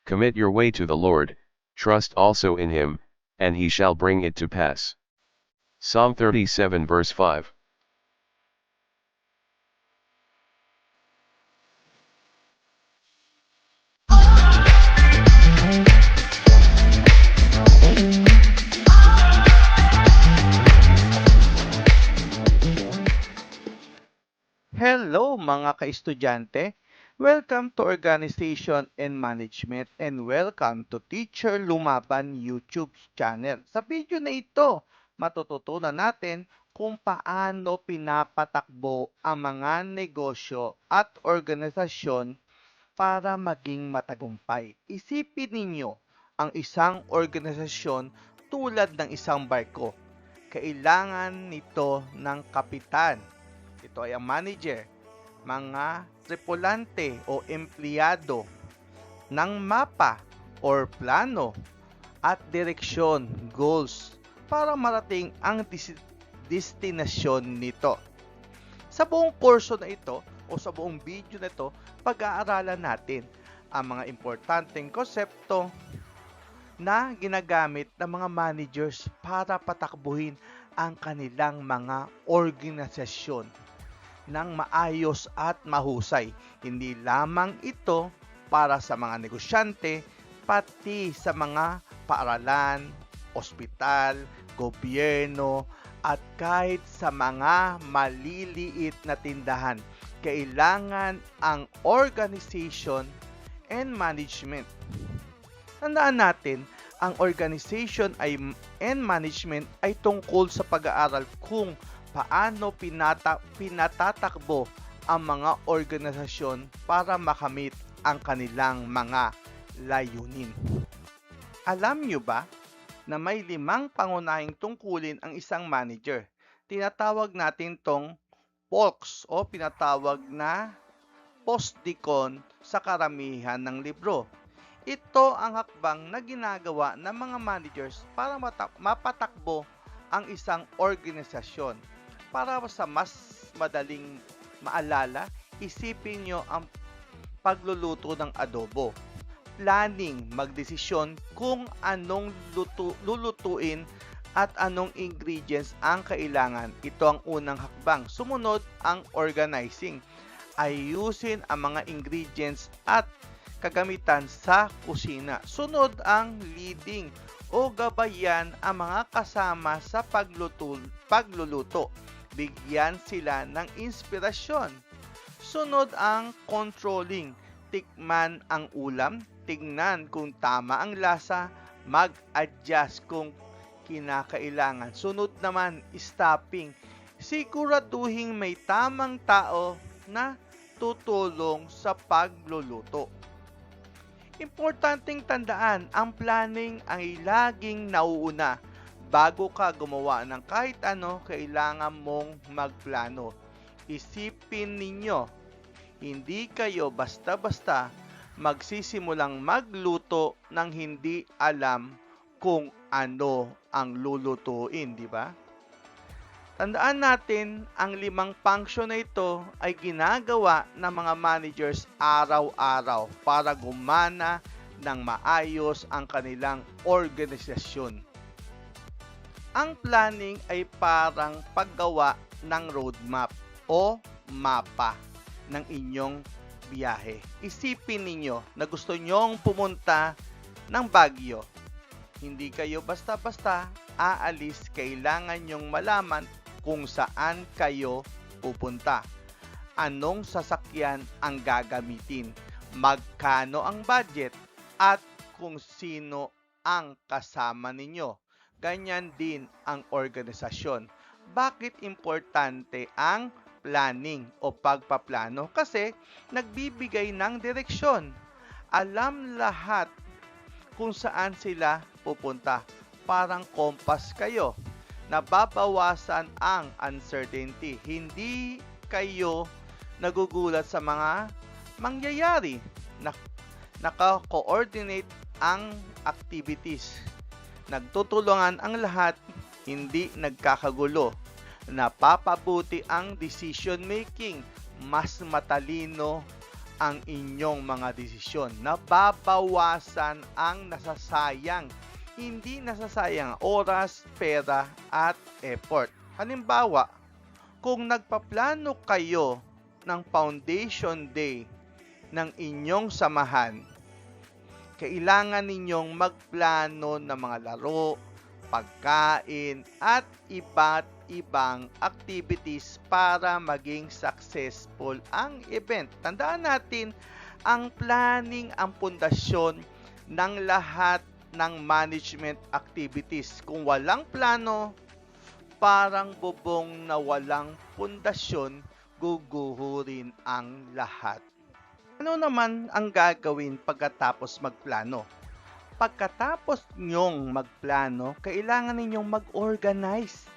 Commit your way to the Lord, trust also in him, and he shall bring it to pass. Psalm 37 verse 5. Hello mga ka-estudyante! Welcome to Organization and Management and welcome to Teacher Lumaban YouTube channel. Sa video na ito, matututunan natin kung paano pinapatakbo ang mga negosyo at organisasyon para maging matagumpay. Isipin ninyo ang isang organisasyon tulad ng isang barko. Kailangan nito ng kapitan. Ito ay ang manager, mga tripulante o empleyado, ng mapa or plano at direksyon, goals, para marating ang destinasyon nito. Sa buong kurso na ito o sa buong video na ito, pag-aaralan natin ang mga importanteng konsepto na ginagamit ng mga managers para patakbuhin ang kanilang mga organisasyon ng maayos at mahusay. Hindi lamang ito para sa mga negosyante, pati sa mga paaralan, ospital, gobyerno, at kahit sa mga maliliit na tindahan. Kailangan ang organization and management. Tandaan natin, ang organization and management ay tungkol sa pag-aaral kung paano pinatatakbo ang mga organisasyon para makamit ang kanilang mga layunin. Alam nyo ba na may 5 pangunahing tungkulin ang isang manager? Tinatawag natin tong POLCs o pinatawag na postdicon sa karamihan ng libro. Ito ang hakbang na ginagawa ng mga managers para mapatakbo ang isang organisasyon. Para sa mas madaling maalala, isipin nyo ang pagluluto ng adobo. Planning, magdesisyon kung anong lulutuin at anong ingredients ang kailangan. Ito ang unang hakbang. Sumunod ang organizing. Ayusin ang mga ingredients at kagamitan sa kusina. Sunod ang leading o gabayan ang mga kasama sa pagluluto. Bigyan sila ng inspirasyon. Sunod ang controlling. Tikman ang ulam, tingnan kung tama ang lasa, mag-adjust kung kinakailangan. Sunod naman, stopping. Siguraduhin may tamang tao na tutulong sa pagluluto. Importanteng tandaan, ang planning ay laging nauuna. Bago ka gumawa ng kahit ano, kailangan mong magplano. Isipin ninyo, hindi kayo basta-basta magsisimulang magluto nang hindi alam kung ano ang lulutuin, di ba? Tandaan natin, ang 5 function na ito ay ginagawa ng mga managers araw-araw para gumana ng maayos ang kanilang organisasyon. Ang planning ay parang paggawa ng roadmap o mapa ng inyong biyahe. Isipin ninyo na gusto nyong pumunta ng Baguio. Hindi kayo basta-basta aalis, kailangan nyong malaman kung saan kayo pupunta. Anong sasakyan ang gagamitin? Magkano ang budget? At kung sino ang kasama ninyo. Ganyan din ang organisasyon. Bakit importante ang planning o pagpaplano? Kasi nagbibigay ng direksyon. Alam lahat kung saan sila pupunta. Parang kompas kayo. Nababawasan ang uncertainty. Hindi kayo nagugulat sa mga mangyayari. Naka-coordinate ang activities. Nagtutulungan ang lahat, hindi nagkakagulo. Napapabuti ang decision making, mas matalino ang inyong mga desisyon. Nababawasan ang nasasayang. Hindi nasasayang oras, pera, at effort. Halimbawa, kung nagpaplano kayo ng foundation day ng inyong samahan, kailangan ninyong magplano ng mga laro, pagkain, at iba't ibang activities para maging successful ang event. Tandaan natin, ang planning ang pundasyon ng lahat ng management activities. Kung walang plano, parang bubong na walang pundasyon, guguhurin ang lahat. Ano naman ang gagawin pagkatapos magplano? Pagkatapos nyong magplano, kailangan ninyong mag-organize.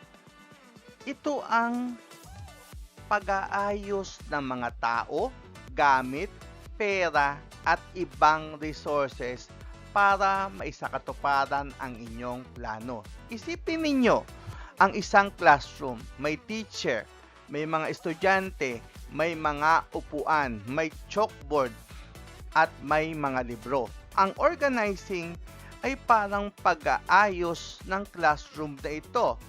Ito ang pag-aayos ng mga tao, gamit, pera, at ibang resources para maisakatuparan ang inyong plano. Isipin ninyo, ang isang classroom, may teacher, may mga estudyante, may mga upuan, may chalkboard, at may mga libro. Ang organizing ay parang pag-aayos ng classroom na ito.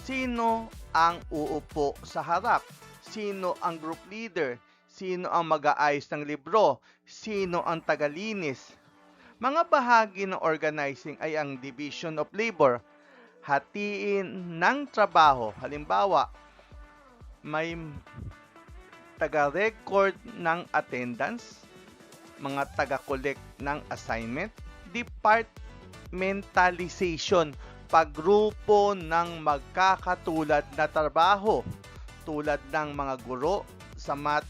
Sino ang uupo sa harap? Sino ang group leader? Sino ang mag-aayos ng libro? Sino ang tagalinis? Mga bahagi ng organizing ay ang division of labor, hatiin ng trabaho. Halimbawa, may taga-record ng attendance, mga taga-collect ng assignment, departmentalization, paggrupo ng magkakatulad na trabaho, tulad ng mga guro sa math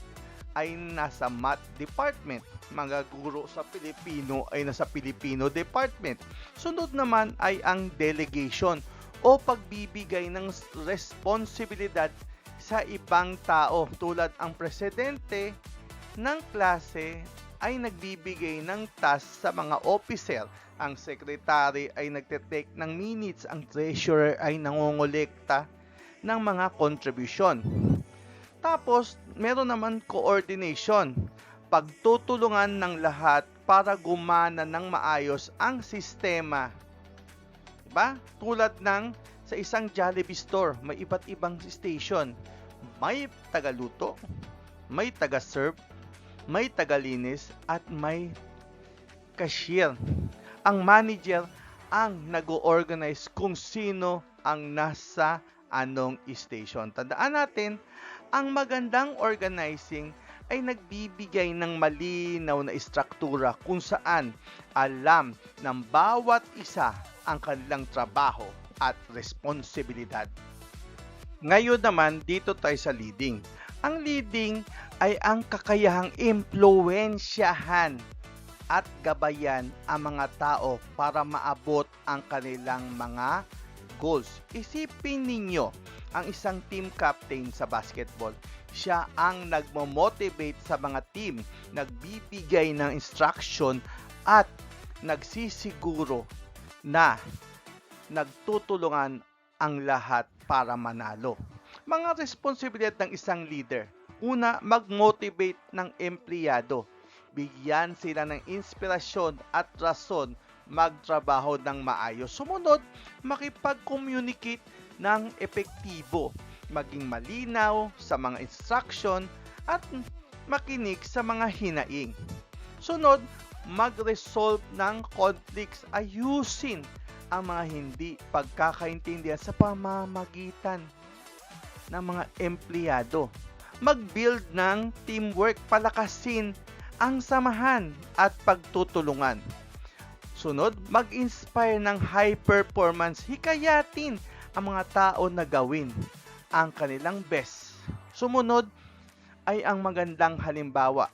ay nasa math department, mga guro sa Pilipino ay nasa Filipino department. Sunod naman ay ang delegation o pagbibigay ng responsibilidad sa ibang tao, tulad ang presidente ng klase ay nagbibigay ng task sa mga officer, ang secretary ay nagte-take ng minutes, ang treasurer ay nangongolekta ng mga contribution. Tapos, meron naman coordination, pagtutulungan ng lahat para gumana ng maayos ang sistema. Diba? Tulad ng sa isang Jollibee store, may iba't ibang station. May tagaluto, may taga-serve, may tagalinis, at may cashier. Ang manager ang nag-organize kung sino ang nasa anong station. Tandaan natin, ang magandang organizing ay nagbibigay ng malinaw na istruktura kung saan alam ng bawat isa ang kanilang trabaho at responsibilidad. Ngayon naman, dito tayo sa leading. Ang leading ay ang kakayahang impluwensyahan at gabayan ang mga tao para maabot ang kanilang mga goals. Isipin ninyo, ang isang team captain sa basketball, siya ang nagmo-motivate sa mga team, nagbibigay ng instruction at nagsisiguro na nagtutulungan ang lahat para manalo. Mga responsibilidad ng isang leader. Una, mag-motivate ng empleyado. Bigyan sila ng inspirasyon at rason magtrabaho ng maayos. Sumunod, makipag-communicate ng epektibo, maging malinaw sa mga instruction at makinig sa mga hinaing. Sunod, mag-resolve ng conflicts, ayusin ang mga hindi pagkakaintindihan sa pamamagitan ng mga empleyado. Mag-build ng teamwork, palakasin ang samahan at pagtutulungan. Sunod, mag-inspire ng high performance, hikayatin ang mga tao na gawin ang kanilang best. Sumunod ay ang magandang halimbawa.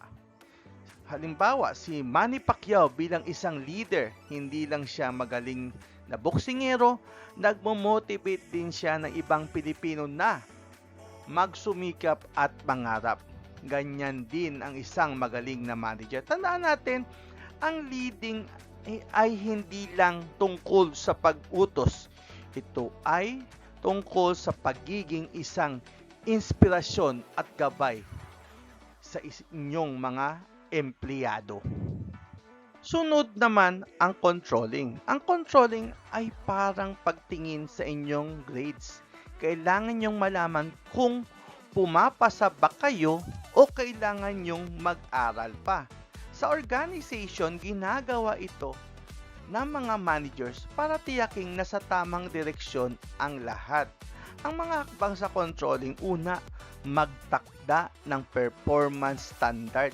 Halimbawa, si Manny Pacquiao bilang isang leader, hindi lang siya magaling na boksingero, nagmo-motivate din siya ng ibang Pilipino na magsumikap at mangarap. Ganyan din ang isang magaling na manager. Tandaan natin, ang leading ay hindi lang tungkol sa pag-utos. Ito ay tungkol sa pagiging isang inspirasyon at gabay sa inyong mga empleyado. Sunod naman ang controlling. Ang controlling ay parang pagtingin sa inyong grades. Kailangan nyong malaman kung pumapasa ba kayo o kailangan nyong mag-aral pa. Sa organization, ginagawa ito ng mga managers para tiyaking nasa tamang direksyon ang lahat. Ang mga hakbang sa controlling, una, magtakda ng performance standard.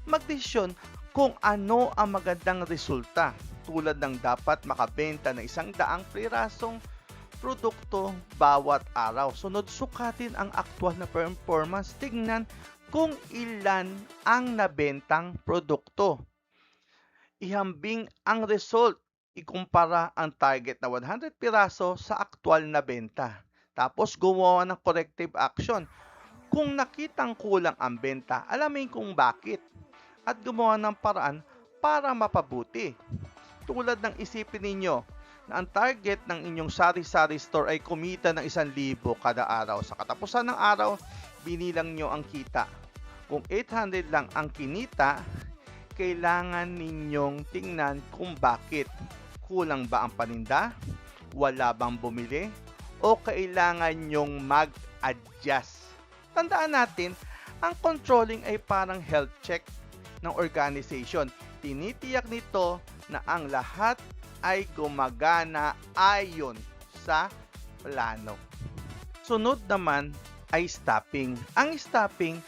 Magdesisyon kung ano ang magandang resulta, tulad ng dapat makabenta ng 100 pirasong produkto bawat araw. Sunod, sukatin ang aktual na performance. Tingnan kung ilan ang nabentang produkto. Ihambing ang result. Ikumpara ang target na 100 piraso sa aktual na benta. Tapos gumawa ng corrective action. Kung nakitang kulang ang benta, alamin kung bakit. At gumawa ng paraan para mapabuti. Tulad ng isipin ninyo na ang target ng inyong sari-sari store ay kumita ng 1,000 kada araw. Sa katapusan ng araw, binilang nyo ang kita. Kung 800 lang ang kinita, kailangan ninyong tingnan kung bakit. Kulang ba ang paninda? Wala bang bumili? O kailangan nyong mag-adjust? Tandaan natin, ang controlling ay parang health check ng organization. Tinitiyak nito na ang lahat ay gumagana ayon sa plano. Sunod naman ay staffing. Ang staffing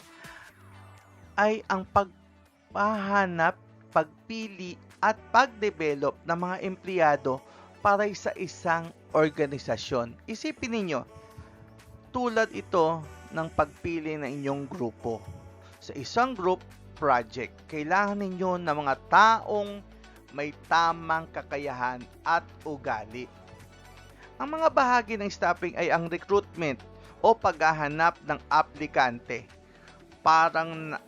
ay ang pagpahanap, pagpili at pagdevelop ng mga empleyado para sa isang organisasyon. Isipin ninyo, tulad ito ng pagpili ng inyong grupo. Sa isang group project, kailangan ninyo ng mga taong may tamang kakayahan at ugali. Ang mga bahagi ng staffing ay ang recruitment o paghahanap ng aplikante. Parang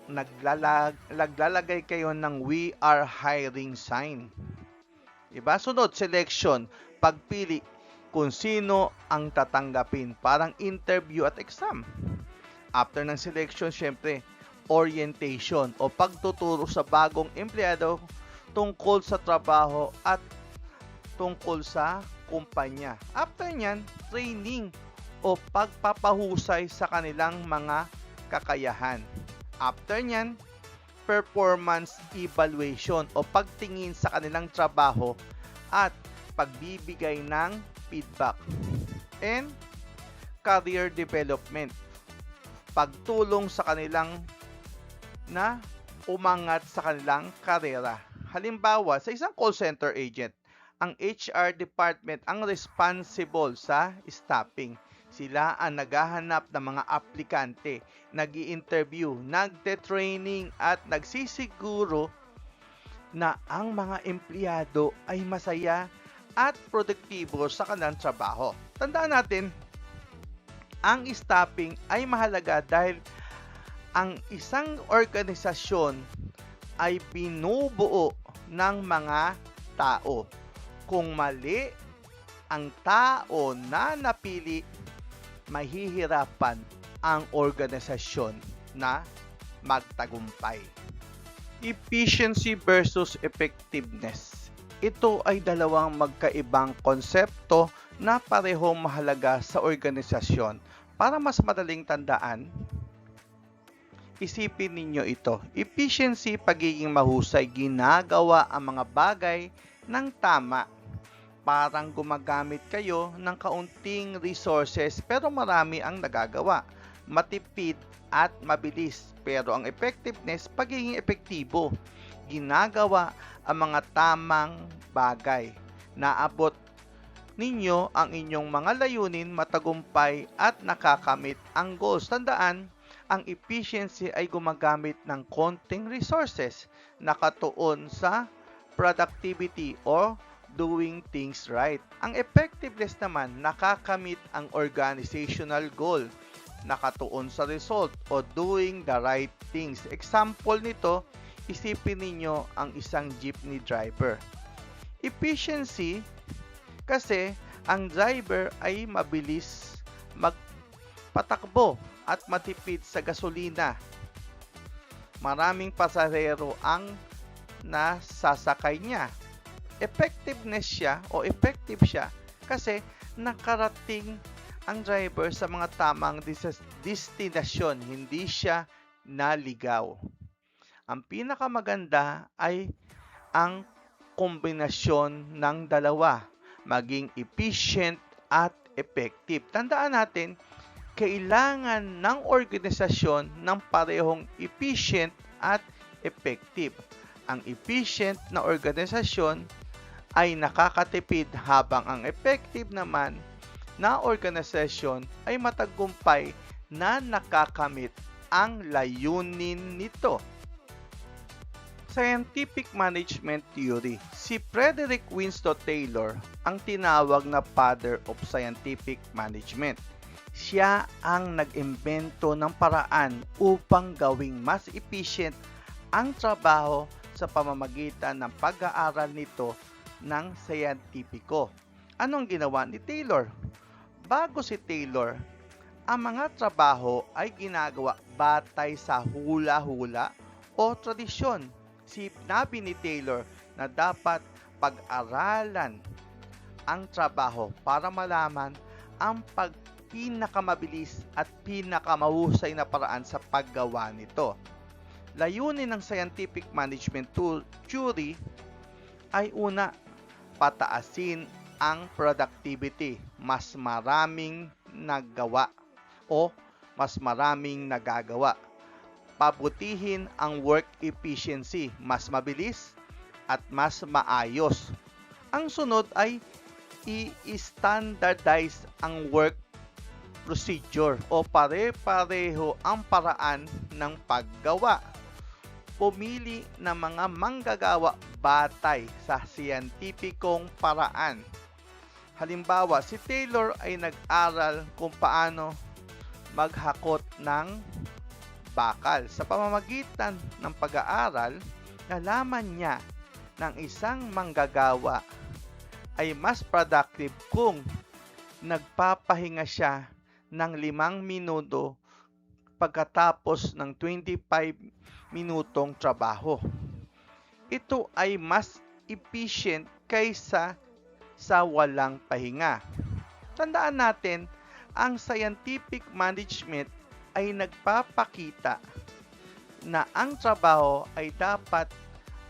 naglalagay kayo ng "We are hiring" sign. Diba? Sunod, selection, pagpili kung sino ang tatanggapin. Parang interview at exam. After ng selection, syempre, orientation o pagtuturo sa bagong empleyado tungkol sa trabaho at tungkol sa kumpanya. After nyan, training o pagpapahusay sa kanilang mga kakayahan. After nyan, performance evaluation o pagtingin sa kanilang trabaho at pagbibigay ng feedback. And career development, pagtulong sa kanilang na umangat sa kanilang karera. Halimbawa, sa isang call center agent, ang HR department ang responsible sa staffing. Sila ang naghahanap ng mga aplikante, nag-i-interview, nagte-training at nagsisiguro na ang mga empleyado ay masaya at produktibo sa kanilang trabaho. Tandaan natin, ang staffing ay mahalaga dahil ang isang organisasyon ay binubuo ng mga tao. Kung mali ang tao na napili, mahihirapan ang organisasyon na magtagumpay. Efficiency versus effectiveness. Ito ay dalawang magkaibang konsepto na parehong mahalaga sa organisasyon. Para mas madaling tandaan, isipin ninyo ito. Efficiency, pagiging mahusay, ginagawa ang mga bagay ng tama. Parang gumagamit kayo ng kaunting resources pero marami ang nagagawa. Matipid at mabilis. Pero ang effectiveness, pagiging epektibo. Ginagawa ang mga tamang bagay. Naabot ninyo ang inyong mga layunin, matagumpay at nakakamit ang goals. Tandaan, ang efficiency ay gumagamit ng konting resources, nakatuon sa productivity o doing things right. Ang effectiveness naman, nakakamit ang organizational goal, nakatuon sa result o doing the right things. Example nito, isipin ninyo ang isang jeepney driver. Efficiency, kasi ang driver ay mabilis magpatakbo at matipid sa gasolina. maraming pasahero ang nasasakay niya. Effective siya kasi nakarating ang driver sa mga tamang destinasyon, hindi siya naligaw. Ang pinakamaganda ay ang kombinasyon ng dalawa, maging efficient at effective. Tandaan natin, kailangan ng organisasyon ng parehong efficient at effective. Ang efficient na organisasyon ay nakakatipid habang ang effective naman na organisasyon ay matagumpay na nakakamit ang layunin nito. Scientific Management Theory. Si Frederick Winston Taylor ang tinawag na father of scientific management. Siya ang nag-imbento ng paraan upang gawing mas efficient ang trabaho sa pamamagitan ng pag-aaral nito ng siyentipiko. Anong ginawa ni Taylor? Bago si Taylor, ang mga trabaho ay ginagawa batay sa hula-hula o tradisyon. Sinabi ni Taylor na dapat pag-aralan ang trabaho para malaman ang pinakamabilis at pinakamahusay na paraan sa paggawa nito. Layunin ng scientific management theory ay una, pataasin ang productivity, mas maraming naggawa o mas maraming nagagawa. Pabutihin ang work efficiency, mas mabilis at mas maayos. Ang sunod ay i-standardize ang work procedure o pare-pareho ang paraan ng paggawa. Pumili ng mga manggagawa batay sa siyentipikong paraan. Halimbawa, si Taylor ay nag-aral kung paano maghakot ng bakal. Sa pamamagitan ng pag-aaral, nalaman niya ng isang manggagawa ay mas productive kung nagpapahinga siya ng 5 minuto pagkatapos ng 25 minutong trabaho. Ito ay mas efficient kaysa sa walang pahinga. Tandaan natin, ang scientific management ay nagpapakita na ang trabaho ay dapat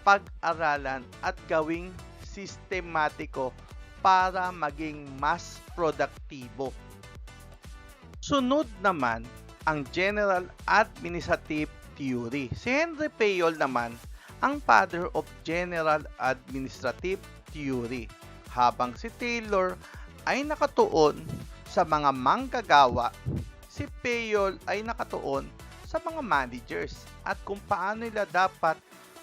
pag-aralan at gawing sistematiko para maging mas produktibo. Sunod naman ang General Administrative Theory. Si Henry Fayol naman ang father of General Administrative Theory, habang si Taylor ay nakatuon sa mga manggagawa, si Fayol ay nakatuon sa mga managers at kung paano nila dapat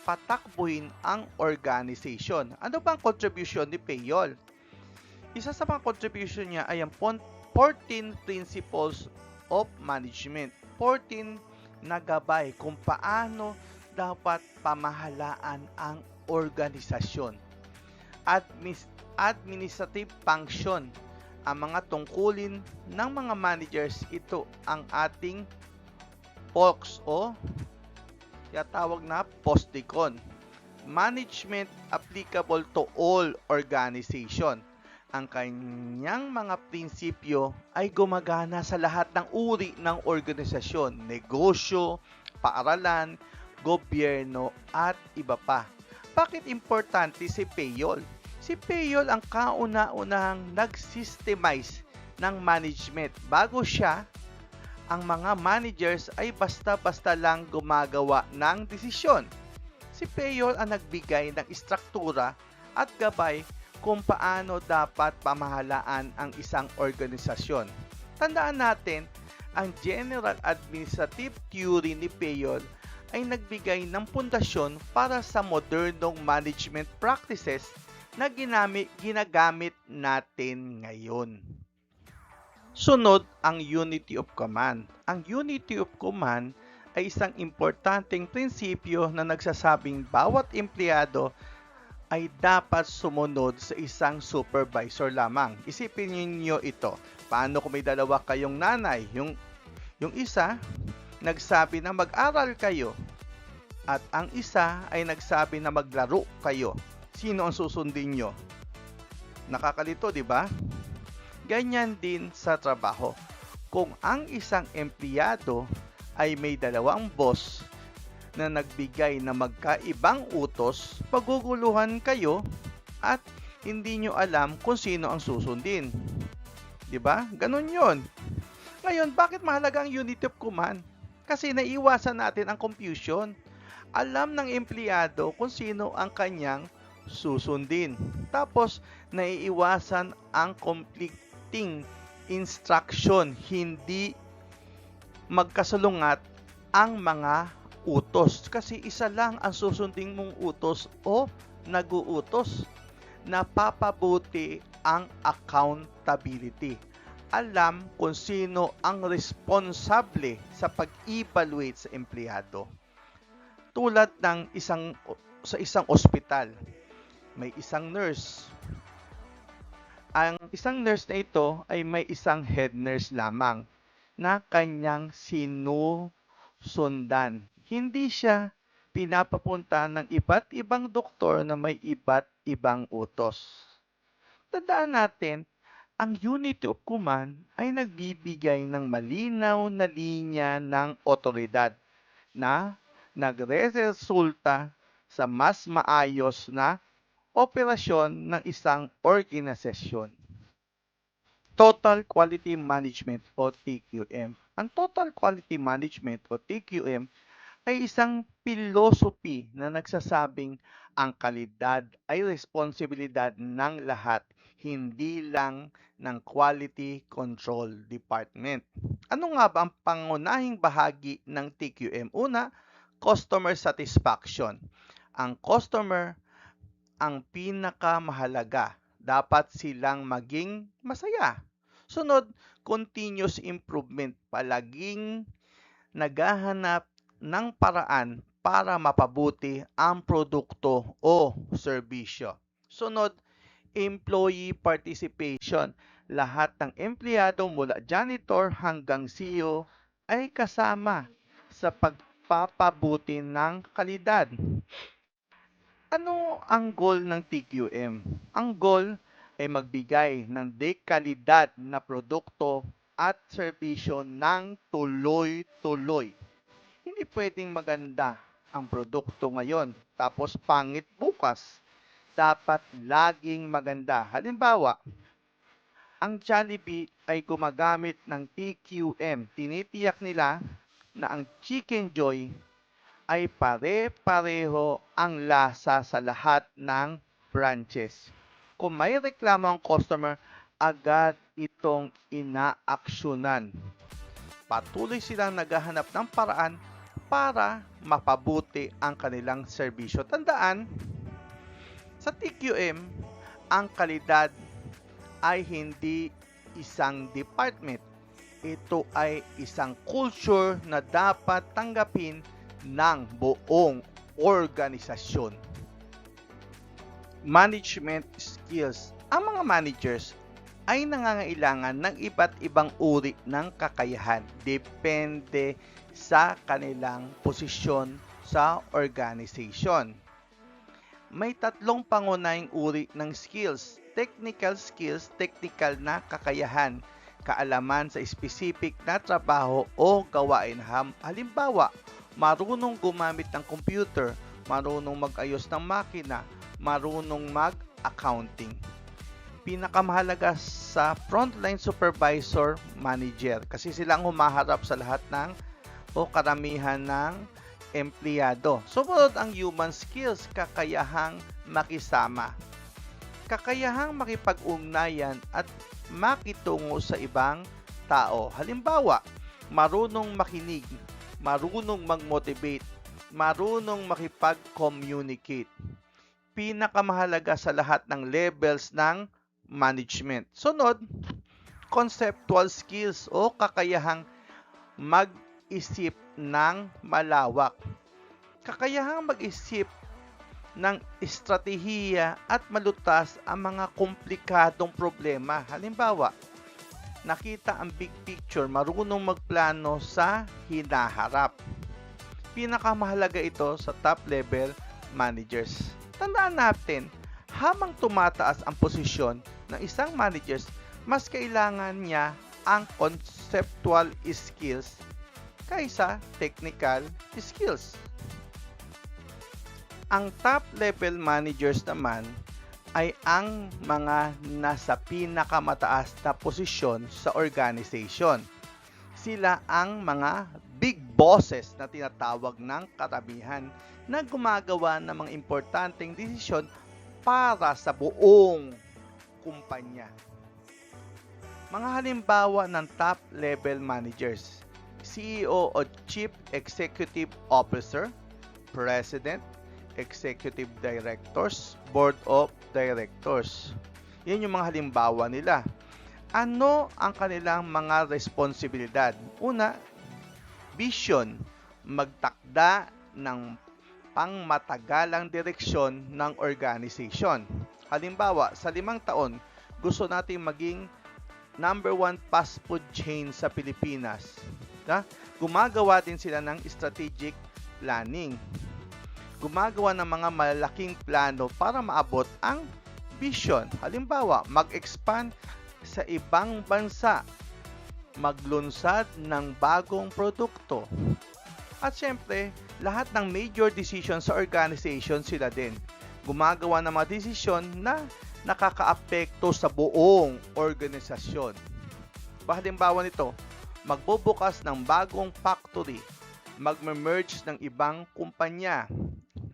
patakbuhin ang organization. Ano bang contribution ni Fayol? Isa sa mga contribution niya ay ang 14 Principles of Management. 14 na gabay kung paano dapat pamahalaan ang organisasyon. Administrative function, ang mga tungkulin ng mga managers, ito ang ating POCs o tinatawag na POSDECON. Management applicable to all organization. Ang kanyang mga prinsipyo ay gumagana sa lahat ng uri ng organisasyon, negosyo, paaralan, gobyerno at iba pa. Bakit importante si Fayol? Si Fayol ang kauna-unahang nag-systemize ng management. Bago siya, ang mga managers ay basta-basta lang gumagawa ng desisyon. Si Fayol ang nagbigay ng istruktura at gabay kung paano dapat pamahalaan ang isang organisasyon. Tandaan natin, ang General Administrative Theory ni Fayol ay nagbigay ng pundasyon para sa modernong management practices na ginagamit natin ngayon. Sunod ang Unity of Command. Ang Unity of Command ay isang importanteng prinsipyo na nagsasabing bawat empleyado ay dapat sumunod sa isang supervisor lamang. Isipin niyo ito. Paano kung may dalawa kayong nanay? Yung isa, nagsabi na mag-aral kayo. At ang isa ay nagsabi na maglaro kayo. Sino ang susundin nyo? Nakakalito, di ba? Ganyan din sa trabaho. Kung ang isang empleyado ay may dalawang boss na nagbigay na magkaibang utos, paguguluhan kayo at hindi nyo alam kung sino ang susundin. Di ba? Ganun yon. Ngayon, bakit mahalaga ang unity of command? Kasi naiwasan natin ang confusion. Alam ng empleyado kung sino ang kanyang susundin. Tapos, naiiwasan ang conflicting instruction. Hindi magkasalungat ang mga utos. Kasi isa lang ang susundin mong utos o nag-uutos. Napapabuti ang accountability. Alam kung sino ang responsable sa pag-evaluate sa empleyado. Tulad ng sa isang ospital, may isang nurse. Ang isang nurse na ito ay may isang head nurse lamang na kanyang sinusundan. Hindi siya pinapapunta ng iba't ibang doktor na may iba't ibang utos. Tandaan natin, ang unity of command ay nagbibigay ng malinaw na linya ng otoridad na nagre-resulta sa mas maayos na operasyon ng isang organisasyon. Total Quality Management o TQM. Ang Total Quality Management o TQM ay isang philosophy na nagsasabing ang kalidad ay responsibilidad ng lahat, hindi lang ng Quality Control Department. Ano nga ba ang pangunahing bahagi ng TQM? Una, customer satisfaction. Ang customer ang pinakamahalaga. Dapat silang maging masaya. Sunod, continuous improvement. Palaging naghahanap ng paraan para mapabuti ang produkto o serbisyo. Sunod, employee participation. Lahat ng empleyado mula janitor hanggang CEO ay kasama sa pagpapabuti ng kalidad. Ano ang goal ng TQM? Ang goal ay magbigay ng dekalidad na produkto at serbisyo ng tuloy-tuloy. Hindi pwedeng maganda ang produkto ngayon tapos pangit bukas. Dapat laging maganda. Halimbawa, ang Jollibee ay gumagamit ng TQM. Tinitiyak nila na ang Chicken Joy ay pare-pareho ang lasa sa lahat ng branches. Kung may reklamo ang customer, agad itong inaaksyonan. Patuloy silang naghahanap ng paraan para mapabuti ang kanilang serbisyo. Tandaan, sa TQM, ang kalidad ay hindi isang department. Ito ay isang culture na dapat tanggapin ng buong organisasyon. Management skills. Ang mga managers ay nangangailangan ng iba't ibang uri ng kakayahan. Depende sa kanilang posisyon sa organization. May tatlong pangunahing uri ng skills. Technical skills, technical na kakayahan, kaalaman sa specific na trabaho o gawain. Halimbawa, marunong gumamit ng computer, marunong mag-ayos ng makina, marunong mag-accounting. Pinakamahalaga sa frontline supervisor, manager, kasi silang humaharap sa lahat ng o karamihan ng empleyado. Sumunod ang human skills, kakayahang makisama, kakayahang makipag-ugnayan at makitungo sa ibang tao. Halimbawa, marunong makinig, marunong mag-motivate, marunong makipag-communicate. Pinakamahalaga sa lahat ng levels ng management. Sunod, conceptual skills o kakayahang mag-isip ng malawak. Kakayahang mag-isip ng estratehiya at malutas ang mga komplikadong problema. Halimbawa, nakita ang big picture, marunong magplano sa hinaharap. Pinakamahalaga ito sa top level managers. Tandaan natin, habang tumataas ang posisyon ng isang managers, mas kailangan niya ang conceptual skills kaysa technical skills. Ang top level managers naman ay ang mga nasa pinakamataas na posisyon sa organization. Sila ang mga big bosses na tinatawag ng karamihan na gumagawa ng mga importanteng desisyon para sa buong kumpanya. Mga halimbawa ng top level managers: CEO o Chief Executive Officer, President, Executive Directors, Board of Directors. Yan yung mga halimbawa nila. Ano ang kanilang mga responsibilidad? Una, vision, magtakda ng pangmatagalang direksyon ng organization. Halimbawa, sa 5 taon, gusto nating maging number 1 fast food chain sa Pilipinas. Gumagawa din sila ng strategic planning. Gumagawa ng mga malalaking plano para maabot ang vision. Halimbawa, mag-expand sa ibang bansa, maglunsad ng bagong produkto. At syempre, lahat ng major decision sa organization sila din. Gumagawa ng mga desisyon na nakakaapekto sa buong organisasyon. Halimbawa nito, magbubukas ng bagong factory, magme-merge ng ibang kumpanya.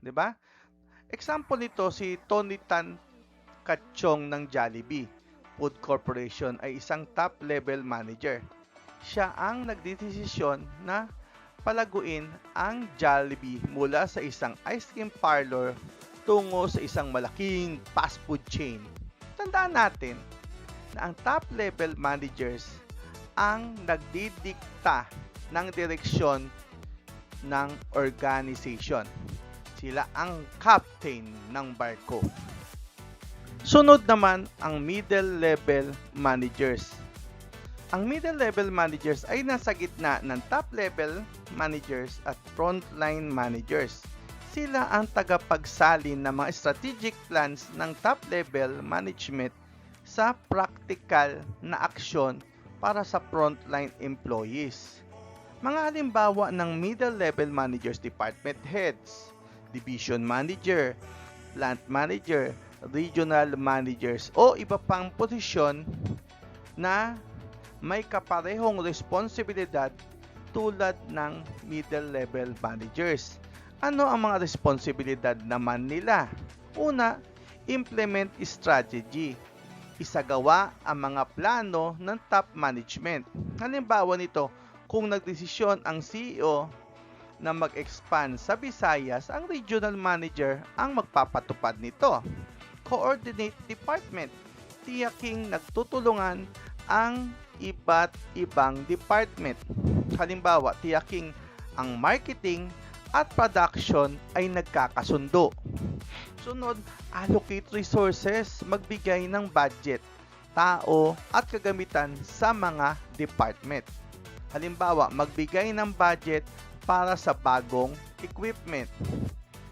'Di ba? Example nito si Tony Tan Kachong ng Jollibee Food Corporation ay isang top level manager. Siya ang nagdedesisyon na palaguin ang Jollibee mula sa isang ice cream parlor tungo sa isang malaking fast food chain. Tandaan natin na ang top level managers ang nagdidikta ng direksyon ng organization. Sila ang captain ng barko. Sunod naman ang middle level managers. Ang middle level managers ay nasa gitna ng top level managers at frontline managers. Sila ang tagapagsalin ng mga strategic plans ng top level management sa practical na aksyon para sa frontline employees. Mga halimbawa ng middle level managers: department heads, division manager, plant manager, regional managers o iba pang posisyon na may kaparehong responsibilidad tulad ng middle level managers. Ano ang mga responsibilidad naman nila? Una, implement strategy. Isagawa ang mga plano ng top management. Halimbawa nito, kung nagdesisyon ang CEO na mag-expand sa Visayas, ang regional manager ang magpapatupad nito. Coordinate department. Tiyaking nagtutulungan ang iba't ibang department. Halimbawa, tiyaking ang marketing at production ay nagkakasundo. Sunod, allocate resources, magbigay ng budget, tao at kagamitan sa mga department. Halimbawa, magbigay ng budget para sa bagong equipment.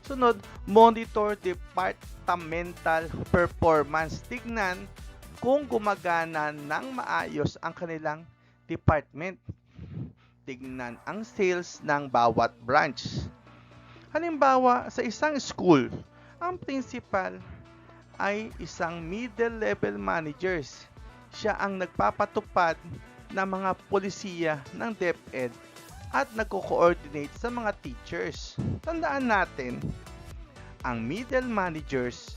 Sunod, monitor departmental performance. Tignan kung gumagana ng maayos ang kanilang department. Tignan ang sales ng bawat branch. Halimbawa, sa isang school, ang principal ay isang middle level managers. Siya ang nagpapatupad ng mga polisiya ng DepEd at nagko-coordinate sa mga teachers. Tandaan natin, ang middle managers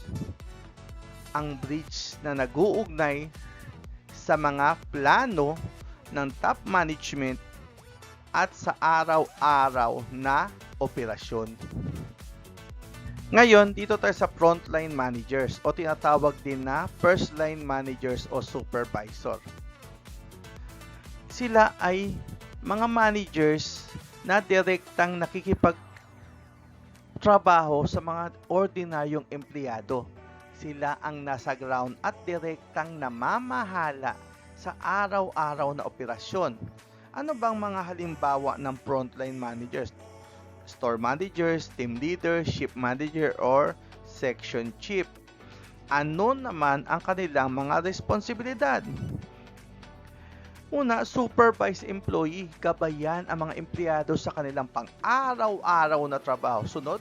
ang bridge na nag-uugnay sa mga plano ng top management at sa araw-araw na operasyon. Ngayon, dito tayo sa frontline managers o tinatawag din na first line managers o supervisor. Sila ay mga managers na direktang nakikipagtrabaho sa mga ordinaryong empleyado. Sila ang nasa ground at direktang namamahala sa araw-araw na operasyon. Ano bang mga halimbawa ng frontline managers? store managers, team leader, ship manager, or section chief. Ano naman ang kanilang mga responsibilidad? Una, supervise employee. Gabayan ang mga empleyado sa kanilang pang-araw-araw na trabaho. Sunod,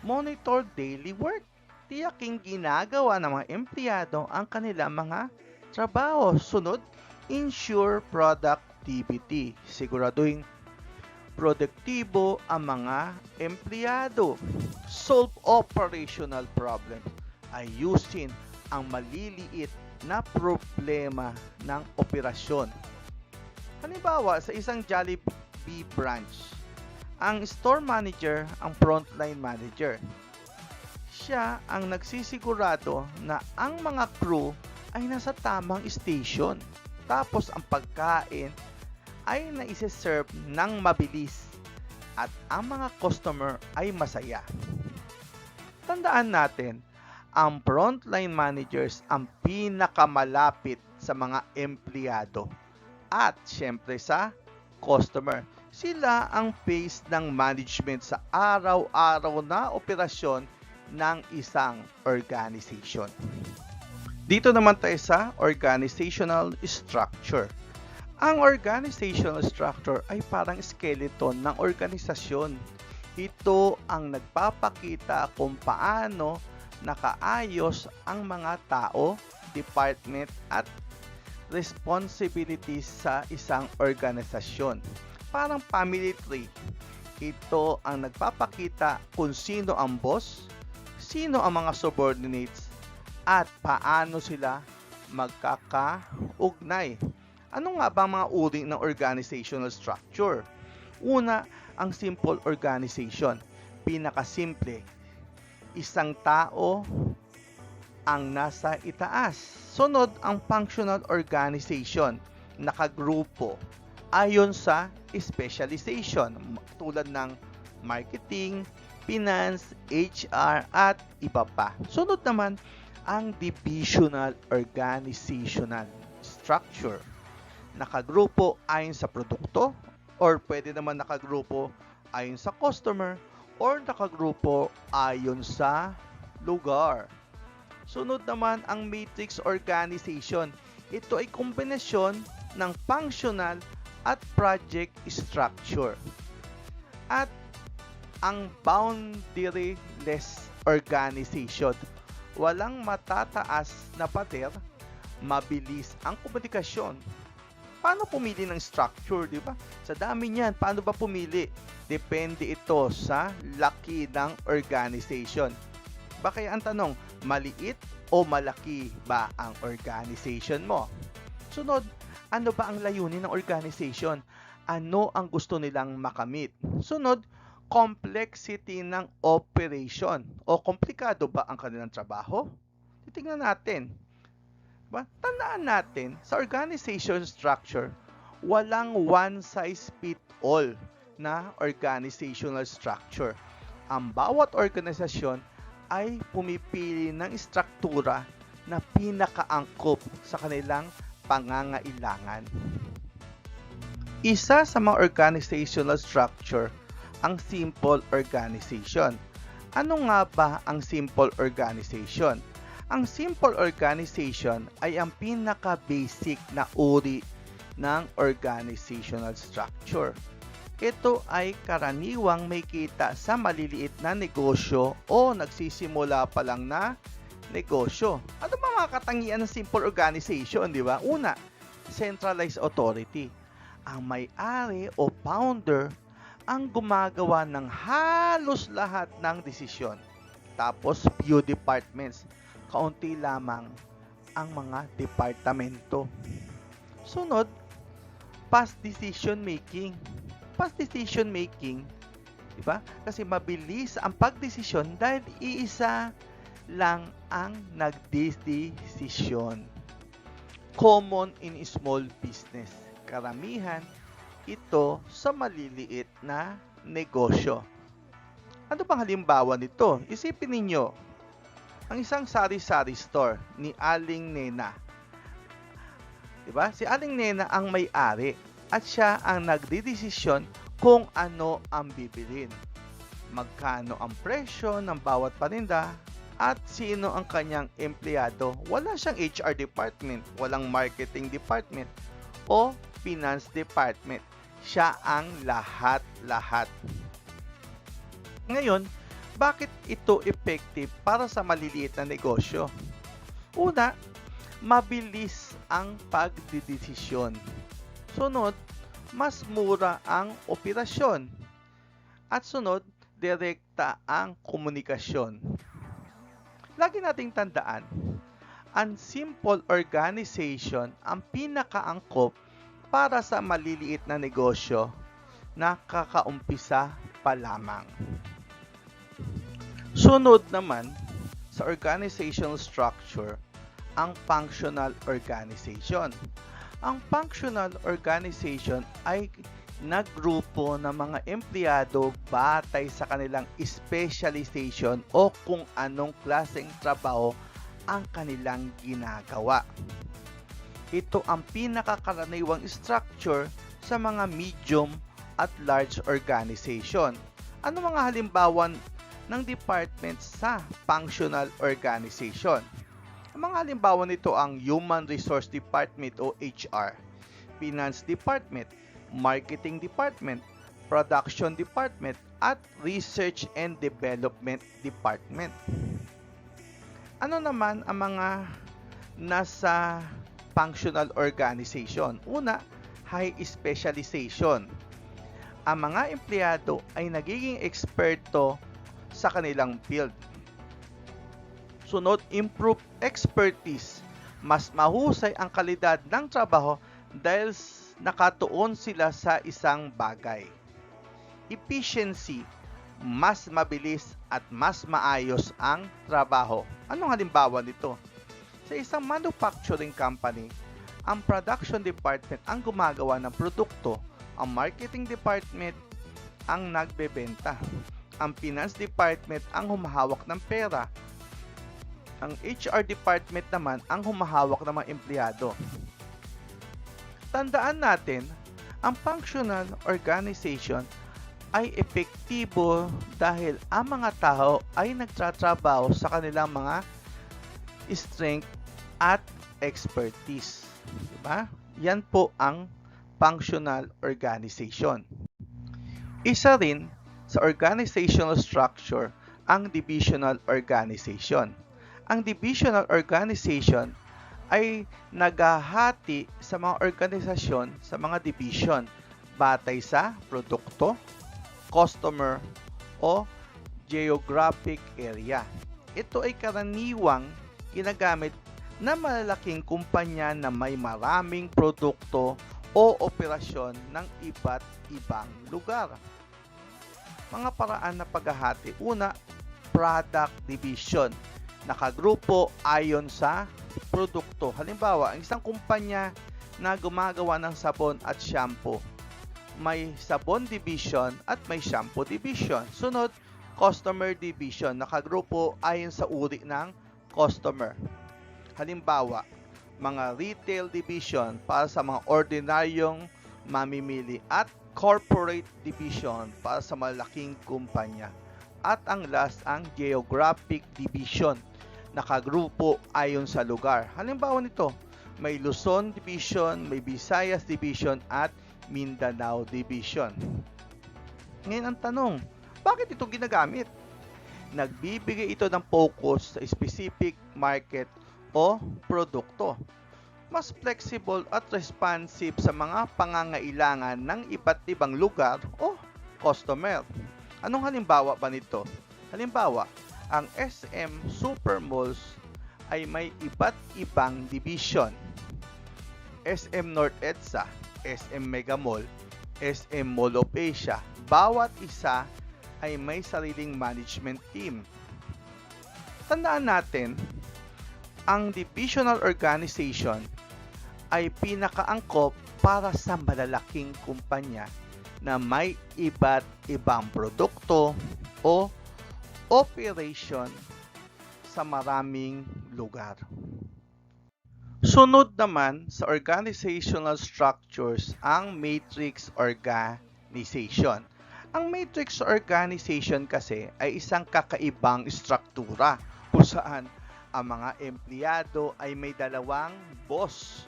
monitor daily work. Tiyaking ginagawa ng mga empleyado ang kanilang mga trabaho. Sunod, ensure productivity. Siguraduhin produktibo ang mga empleyado. Solve operational problem. Ayusin ang maliliit na problema ng operasyon. Halimbawa, sa isang Jollibee branch, ang store manager ang frontline manager. Siya ang nagsisigurado na ang mga crew ay nasa tamang station. Tapos ang pagkain ay naiseserve ng mabilis at ang mga customer ay masaya. Tandaan natin, ang frontline managers ang pinakamalapit sa mga empleyado at syempre sa customer. Sila ang face ng management sa araw-araw na operasyon ng isang organization. Dito naman tayo sa organizational structure. Ang organizational structure ay parang skeleton ng organisasyon. Ito ang nagpapakita kung paano nakaayos ang mga tao, department at responsibilities sa isang organisasyon. Parang family tree. Ito ang nagpapakita kung sino ang boss, sino ang mga subordinates, at paano sila magkakaugnay. Ano nga ba ang mga uri ng organizational structure? Una, ang simple organization. Pinakasimple. Isang tao ang nasa itaas. Sunod, ang functional organization. Nakagrupo. Ayon sa specialization. Tulad ng marketing, finance, HR, at iba pa. Sunod naman, ang divisional organizational structure. Nakagrupo ayon sa produkto, or pwede naman nakagrupo ayon sa customer, or nakagrupo ayon sa lugar. Sunod naman ang matrix organization. Ito ay kombinasyon ng functional at project structure. At ang boundaryless organization. Walang matataas na pader, mabilis ang komunikasyon. Paano pumili ng structure, di ba? Sa dami niyan, paano ba pumili? Depende ito sa laki ng organization. Bakit ang tanong, maliit o malaki ba ang organization mo? Sunod, ano ba ang layunin ng organization? Ano ang gusto nilang makamit? Sunod, complexity ng operation. O komplikado ba ang kanilang trabaho? Titingnan natin. Diba? Tandaan natin, sa organization structure, walang one-size-fit-all na organizational structure. Ang bawat organisasyon ay pumipili ng struktura na pinakaangkop sa kanilang pangangailangan. Isa sa mga organizational structure ang simple organization. Ano nga ba ang simple organization? Ang simple organization ay ang pinaka-basic na uri ng organizational structure. Ito ay karaniwang may kita sa maliliit na negosyo o nagsisimula pa lang na negosyo. Ano ba mga katangian ng simple organization, di ba? Una, centralized authority. Ang may-ari o founder ang gumagawa ng halos lahat ng desisyon. Tapos, few departments. Kaunti lamang ang mga departamento. Sunod, fast decision making. Fast decision making, di ba? Kasi mabilis ang pagdesisyon dahil iisa lang ang nagdesisyon. Common in small business. Karamihan ito sa maliliit na negosyo. Ano bang halimbawa nito? Isipin ninyo, ang isang sari-sari store ni Aling Nena. Diba? Si Aling Nena ang may-ari at siya ang nagdidesisyon kung ano ang bibilin. magkano ang presyo ng bawat paninda, at sino ang kanyang empleyado. Wala siyang HR department, walang marketing department, o finance department. Siya ang lahat-lahat. Ngayon, bakit ito effective para sa maliliit na negosyo? Una, mabilis ang pagdidesisyon. Sunod, mas mura ang operasyon. At sunod, direkta ang komunikasyon. Lagi nating tandaan, ang simple organization ang pinakaangkop para sa maliliit na negosyo na kakaumpisa pa lamang. Sunod naman sa organizational structure, ang functional organization. Ang functional organization ay naggrupo ng mga empleyado batay sa kanilang specialization o kung anong klaseng trabaho ang kanilang ginagawa. Ito ang pinakakaraniwang structure sa mga medium at large organization. Ano mga halimbawa ng departments sa functional organization? Ang mga halimbawa nito ang Human Resource Department o HR, Finance Department, Marketing Department, Production Department, at Research and Development Department. Ano naman ang mga nasa functional organization? Una, high specialization. Ang mga empleyado ay nagiging eksperto sa kanilang field. Sunod, improved expertise. Mas mahusay ang kalidad ng trabaho dahil nakatuon sila sa isang bagay. Efficiency, mas mabilis at mas maayos ang trabaho. Anong halimbawa nito? Sa isang manufacturing company, ang production department ang gumagawa ng produkto, ang marketing department ang nagbebenta, ang finance department ang humahawak ng pera, ang HR department naman ang humahawak ng mga empleyado. Tandaan natin, ang functional organization ay epektibo dahil ang mga tao ay nagtatrabaho sa kanilang mga strength at expertise. Diba? Yan po ang functional organization. Isa rin sa organizational structure ang divisional organization. Ang divisional organization ay naghahati sa mga organisasyon sa mga division batay sa produkto, customer, o geographic area. Ito ay karaniwang ginagamit na malalaking kumpanya na may maraming produkto o operasyon ng iba't ibang lugar. Mga paraan na paghahati. Una, product division. Nakagrupo ayon sa produkto. Halimbawa, ang isang kumpanya na gumagawa ng sabon at shampoo, may sabon division at may shampoo division. Sunod, customer division. Nakagrupo ayon sa uri ng customer. Halimbawa, mga retail division para sa mga ordinaryong mamimili at corporate division para sa malaking kumpanya. At ang last, ang geographic division. Nakagrupo ayon sa lugar. Halimbawa nito, may Luzon Division, may Visayas Division, at Mindanao Division. Ngayon ang tanong, bakit ito ginagamit? Nagbibigay ito ng focus sa specific market o produkto. Mas flexible at responsive sa mga pangangailangan ng iba't ibang lugar o customer. Anong halimbawa ba nito? Halimbawa, ang SM Supermalls ay may iba't ibang division. SM North EDSA, SM Mega Mall, SM Mall of Asia. Bawat isa ay may sariling management team. Tandaan natin, ang divisional organization ay pinakaangkop para sa malalaking kumpanya na may iba't ibang produkto o operation sa maraming lugar. Sunod naman sa organizational structures ang matrix organization. Ang matrix organization kasi ay isang kakaibang struktura kung saan ang mga empleyado ay may dalawang boss,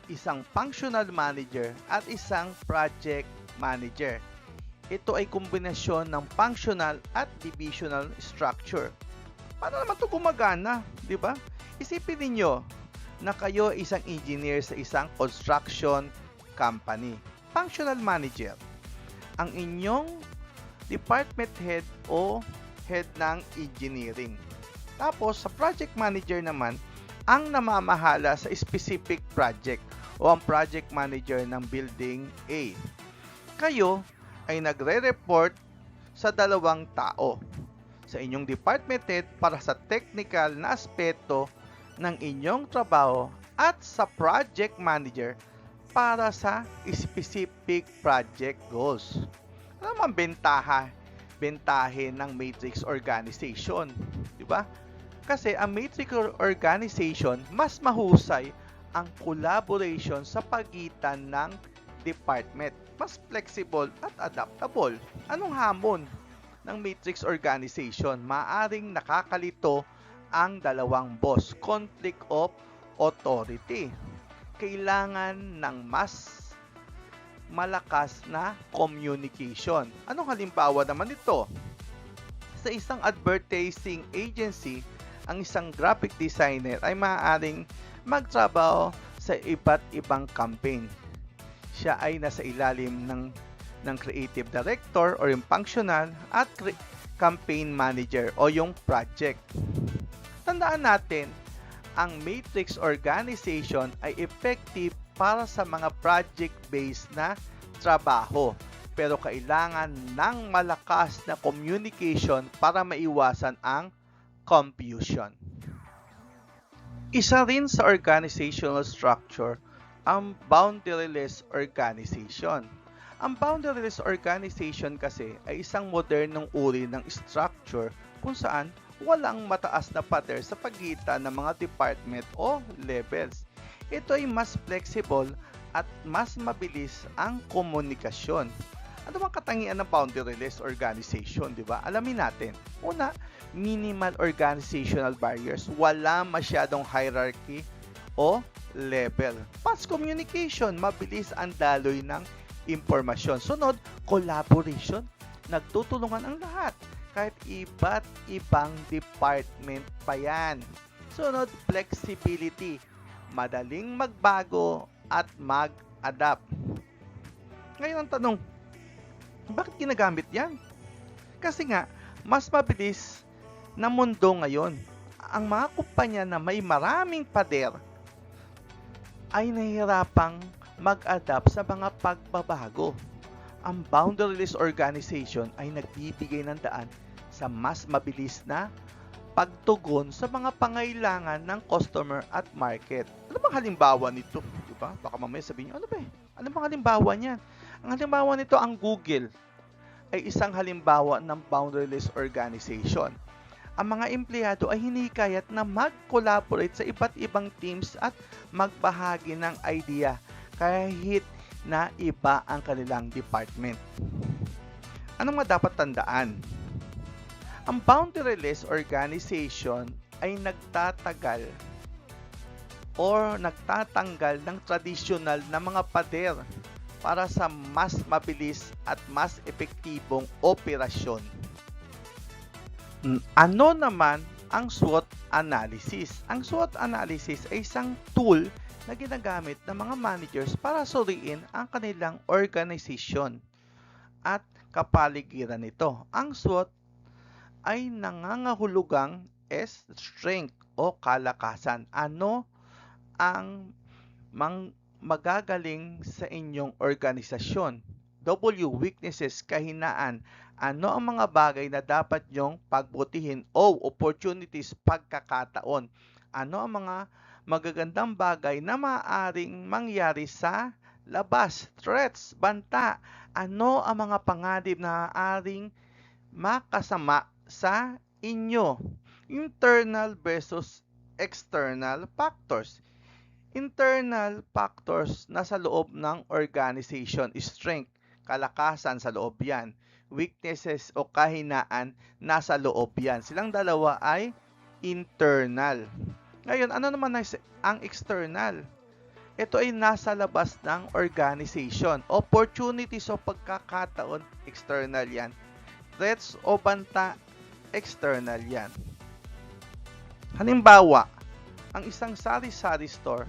isang functional manager at isang project manager. Ito ay kombinasyon ng functional at divisional structure. Paano naman ito gumagana, di ba? Isipin ninyo na kayo isang engineer sa isang construction company. Functional manager, ang inyong department head o head ng engineering. Tapos sa project manager naman, ang namamahala sa specific project o ang project manager ng building A. Kayo ay nagre-report sa dalawang tao, sa inyong department head para sa technical na aspeto ng inyong trabaho at sa project manager para sa specific project goals. Ano ang bentahe ng matrix organization, di ba? Kasi ang matrix organization mas mahusay ang collaboration sa pagitan ng department, mas flexible at adaptable. Anong hamon ng matrix organization? Maaring nakakalito ang dalawang boss, conflict of authority. Kailangan ng mas malakas na communication. Anong halimbawa naman ito? Sa isang advertising agency, ang isang graphic designer ay maaaring magtrabaho sa iba't ibang campaign. Siya ay nasa ilalim ng creative director o yung functional at campaign manager o yung project. Tandaan natin, ang matrix organization ay effective para sa mga project-based na trabaho, pero kailangan ng malakas na communication para maiwasan ang confusion. Isa rin sa organizational structure ang boundaryless organization. Ang boundaryless organization kasi ay isang modernong uri ng structure kung saan walang mataas na pader sa pagitan ng mga department o levels. Ito ay mas flexible at mas mabilis ang komunikasyon. Ano bang katangian ng boundaryless organization, di ba? Alamin natin. Una, minimal organizational barriers. Wala masyadong hierarchy o level. Fast communication, mabilis ang daloy ng impormasyon. Sunod, collaboration. Nagtutulungan ang lahat, kahit iba't ibang department pa yan. Sunod, flexibility. Madaling magbago at mag-adapt. Ngayon ang tanong, bakit ginagamit yan? Kasi nga, mas mabilis na mundo ngayon. Ang mga kumpanya na may maraming pader ay nahihirapang mag-adapt sa mga pagbabago. Ang boundaryless organization ay nagbibigay ng daan sa mas mabilis na pagtugon sa mga pangailangan ng customer at market. Ano bang halimbawa nito? Diba? Baka mamaya sabihin nyo, ano ba eh? Ano bang halimbawa niyan? Ang halimbawa nito, ang Google ay isang halimbawa ng boundaryless organization. Ang mga empleyado ay hinikayat na mag-collaborate sa iba't ibang teams at magbahagi ng idea kahit na iba ang kanilang department. Ano nga dapat tandaan? Ang boundaryless organization ay nagtatanggal ng tradisyonal na mga pader para sa mas mabilis at mas epektibong operasyon. Ano naman ang SWOT analysis? Ang SWOT analysis ay isang tool na ginagamit ng mga managers para suriin ang kanilang organisasyon at kapaligiran nito. Ang SWOT ay nangangahulugang strength o kalakasan. Ano ang magagaling sa inyong organisasyon? W, weaknesses, kahinaan. Ano ang mga bagay na dapat nyong pagbutihin? O, opportunities, pagkakataon. Ano ang mga magagandang bagay na maaaring mangyari sa labas? Threats, banta. Ano ang mga panganib na maaaring makasama sa inyo? Internal versus external factors. Internal factors na sa loob ng organization, strength, kalakasan sa loob yan. weaknesses o kahinaan nasa loob yan. Silang dalawa ay internal. Ngayon, ano naman ang external? Ito ay nasa labas ng organization. Opportunities o pagkakataon, external yan. Threats o banta, external yan. Halimbawa, ang isang sari-sari store,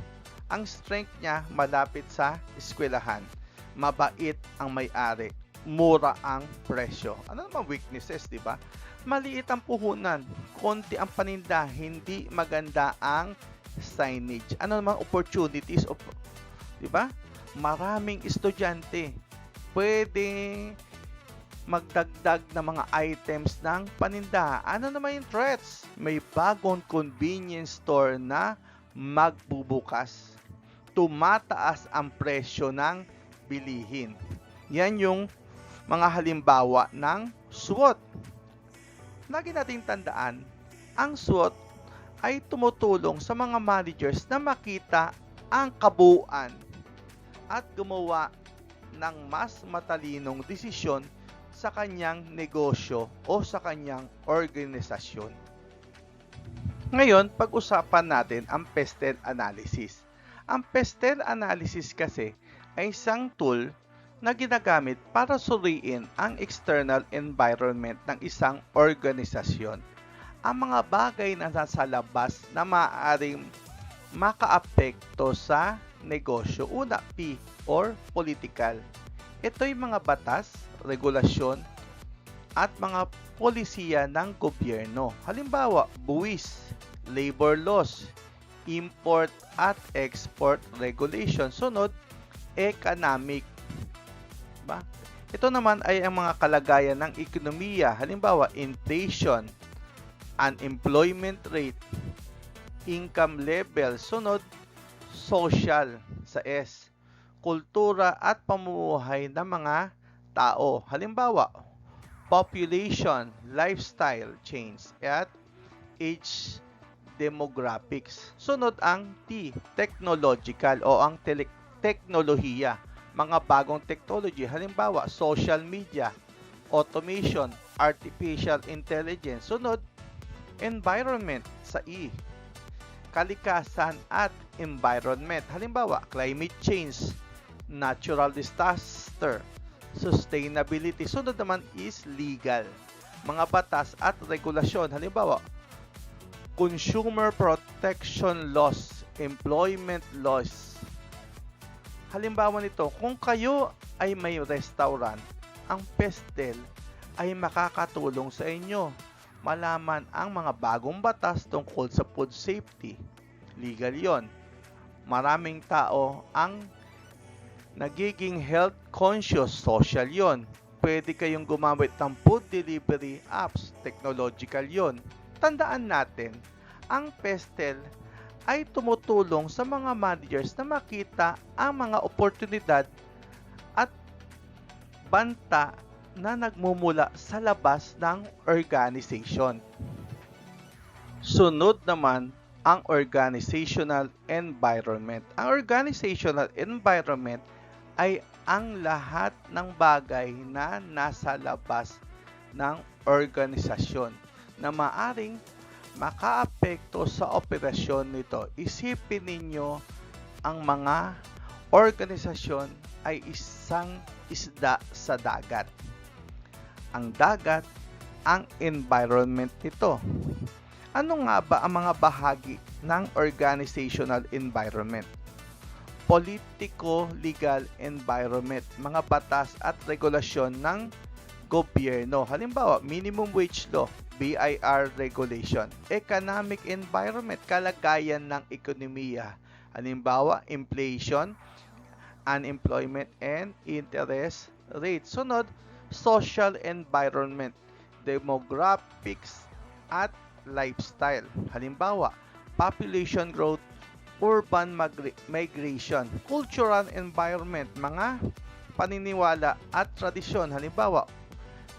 ang strength niya malapit sa eskwelahan. Mabait ang may-ari. Mura ang presyo. Ano naman weaknesses, di ba? Maliit ang puhunan. Konti ang paninda. Hindi maganda ang signage. Ano naman opportunities? Di ba? Maraming estudyante. Pwede magdagdag ng mga items ng paninda. Ano naman yung threats? May bagong convenience store na magbubukas. Tumataas ang presyo ng bilihin. Yan yung mga halimbawa ng SWOT. Lagi nating tandaan, ang SWOT ay tumutulong sa mga managers na makita ang kabuuan at gumawa ng mas matalinong desisyon sa kanyang negosyo o sa kanyang organisasyon. Ngayon, pag-usapan natin ang PESTEL analysis. Ang PESTEL analysis kasi ay isang tool na ginagamit para suriin ang external environment ng isang organisasyon. Ang mga bagay na nasa labas na maaaring makaapekto sa negosyo. Una, P or political. Ito ay mga batas, regulasyon, at mga polisiya ng gobyerno. Halimbawa, buwis, labor laws, import at export regulation. Sunod, economic. Ba? Ito naman ay ang mga kalagayan ng ekonomiya. Halimbawa, inflation, unemployment rate, income level. Sunod, social sa S, kultura at pamumuhay ng mga tao. Halimbawa, population, lifestyle change, at age demographics. Sunod ang T, technological o ang teknolohiya, mga bagong technology. Halimbawa, social media, automation, artificial intelligence. Sunod, environment sa E, kalikasan at environment. Halimbawa, climate change, natural disaster, sustainability. Sunod naman is legal, mga batas at regulasyon. Halimbawa, consumer protection laws, employment laws. Halimbawa nito, kung kayo ay may restaurant, ang PESTEL ay makakatulong sa inyo malaman ang mga bagong batas tungkol sa food safety. Legal yon. Maraming tao ang nagiging health conscious, social yon. Pwede kayong gumamit ng food delivery apps, technological yon. Tandaan natin, ang PESTEL ay tumutulong sa mga managers na makita ang mga oportunidad at banta na nagmumula sa labas ng organization. Sunod naman ang organizational environment. Ang organizational environment ay ang lahat ng bagay na nasa labas ng organisasyon na maaring makaapekto sa operasyon nito. Isipin ninyo ang mga organisasyon ay isang isda sa dagat. Ang dagat, ang environment nito. Ano nga ba ang mga bahagi ng organizational environment? Politico-legal environment, mga batas at regulasyon ng gobyerno. Halimbawa, minimum wage law, BIR regulation. Economic environment, kalagayan ng ekonomiya. Halimbawa, inflation, unemployment, and interest rate. Sunod, social environment, demographics, at lifestyle. Halimbawa, population growth, urban migration, cultural environment, mga paniniwala at tradisyon. Halimbawa,